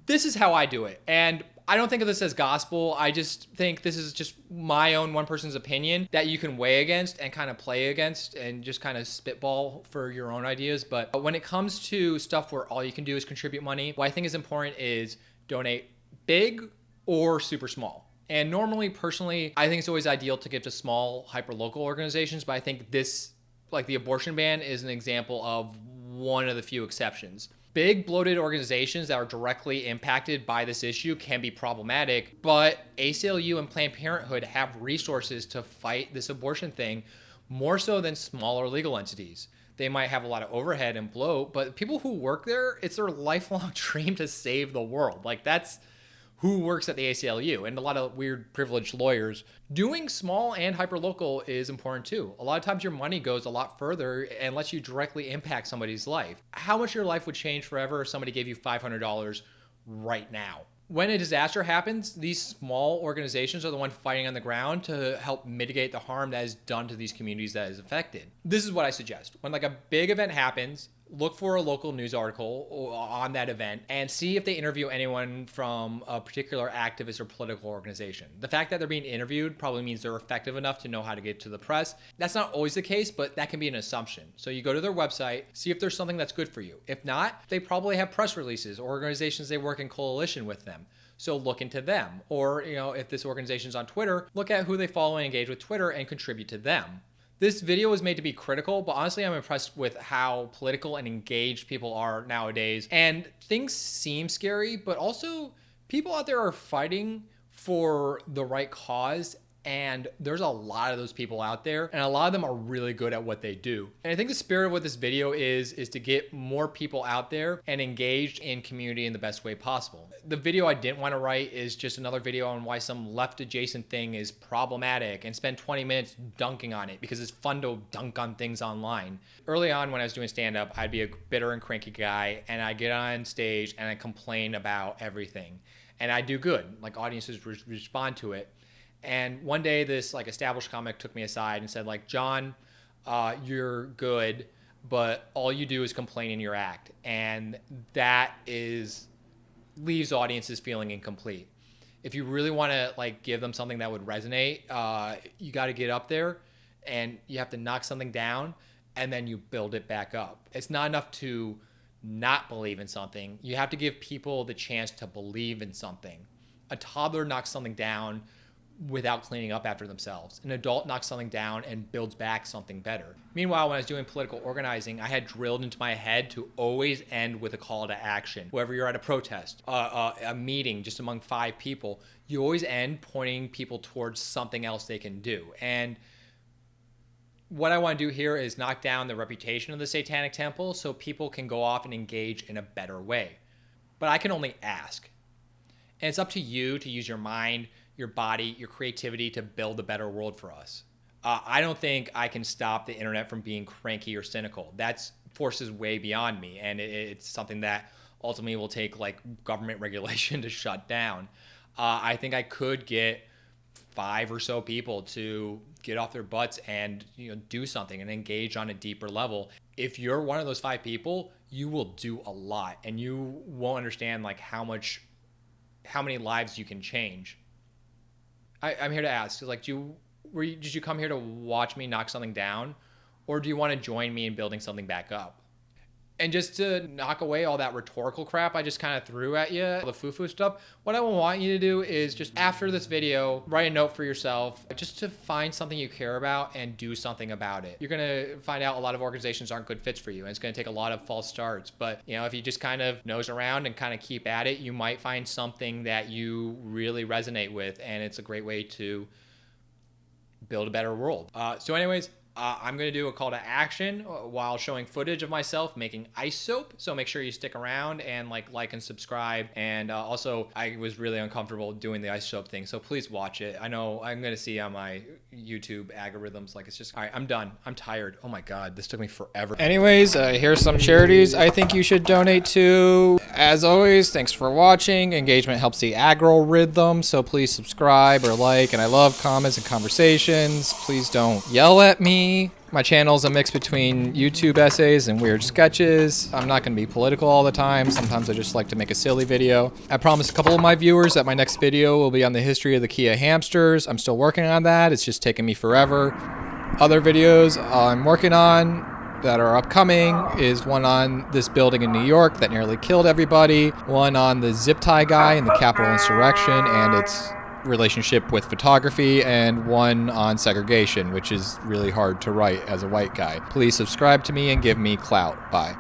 this is how I do it. And I don't think of this as gospel. I just think this is just my own one person's opinion that you can weigh against and kind of play against and just kind of spitball for your own ideas. But when it comes to stuff where all you can do is contribute money, what I think is important is donate big or super small. And normally, personally, I think it's always ideal to give to small, hyper-local organizations, but I think this, like the abortion ban, is an example of one of the few exceptions. Big bloated organizations that are directly impacted by this issue can be problematic, but ACLU and Planned Parenthood have resources to fight this abortion thing more so than smaller legal entities. They might have a lot of overhead and bloat, but people who work there, it's their lifelong dream to save the world. Like that's who works at the ACLU, and a lot of weird privileged lawyers. Doing small and hyperlocal is important too. A lot of times your money goes a lot further and lets you directly impact somebody's life. How much your life would change forever if somebody gave you $500 right now? When a disaster happens, these small organizations are the ones fighting on the ground to help mitigate the harm that is done to these communities that is affected. This is what I suggest. When like a big event happens, look for a local news article on that event and see if they interview anyone from a particular activist or political organization. The fact that they're being interviewed probably means they're effective enough to know how to get to the press. That's not always the case, but that can be an assumption. So you go to their website, see if there's something that's good for you. If not, they probably have press releases or organizations they work in coalition with them. So look into them. Or, if this organization's on Twitter, look at who they follow and engage with Twitter and contribute to them. This video was made to be critical, but honestly, I'm impressed with how political and engaged people are nowadays. And things seem scary, but also people out there are fighting for the right cause And there's a lot of those people out there, and a lot of them are really good at what they do. And I think the spirit of what this video is to get more people out there and engaged in community in the best way possible. The video I didn't want to write is just another video on why some left adjacent thing is problematic and spend 20 minutes dunking on it because it's fun to dunk on things online. Early on when I was doing stand-up, I'd be a bitter and cranky guy, and I'd get on stage and I'd complain about everything. And I do good, like audiences respond to it. And one day this like established comic took me aside and said like, John, you're good, but all you do is complain in your act. And that leaves audiences feeling incomplete. If you really want to like give them something that would resonate, you got to get up there and you have to knock something down and then you build it back up. It's not enough to not believe in something. You have to give people the chance to believe in something. A toddler knocks something down without cleaning up after themselves. An adult knocks something down and builds back something better. Meanwhile, when I was doing political organizing, I had drilled into my head to always end with a call to action. Whether you're at a protest, a meeting just among 5 people, you always end pointing people towards something else they can do. And what I want to do here is knock down the reputation of the Satanic Temple so people can go off and engage in a better way. But I can only ask. And it's up to you to use your mind, your body, your creativity to build a better world for us. I don't think I can stop the internet from being cranky or cynical. That's forces way beyond me, and it's something that ultimately will take like government regulation to shut down. I think I could get 5 or so people to get off their butts and do something and engage on a deeper level. If you're one of those 5 people, you will do a lot, and you won't understand like how many lives you can change. I'm here to ask, like, did you come here to watch me knock something down, or do you want to join me in building something back up? And just to knock away all that rhetorical crap I just kind of threw at you, the foo-foo stuff, what I want you to do is just after this video, write a note for yourself, just to find something you care about and do something about it. You're going to find out a lot of organizations aren't good fits for you, and it's going to take a lot of false starts. But, if you just kind of nose around and kind of keep at it, you might find something that you really resonate with, and it's a great way to build a better world. So anyways, I'm going to do a call to action while showing footage of myself making ice soap. So make sure you stick around and like and subscribe. And also, I was really uncomfortable doing the ice soap thing, so please watch it. I know I'm going to see on my YouTube algorithms, like, it's just, all right, I'm done. I'm tired. Oh my God, this took me forever. Anyways, here's some charities I think you should donate to. As always, thanks for watching. Engagement helps the algorithm, so please subscribe or like. And I love comments and conversations. Please don't yell at me. My channel's a mix between YouTube essays and weird sketches. I'm not going to be political all the time. Sometimes I just like to make a silly video. I promised a couple of my viewers that my next video will be on the history of the Kia hamsters. I'm still working on that. It's just taking me forever. Other videos I'm working on that are upcoming is one on this building in New York that nearly killed everybody, one on the zip tie guy in the Capitol insurrection and its relationship with photography, and one on segregation, which is really hard to write as a white guy. Please subscribe to me and give me clout. Bye.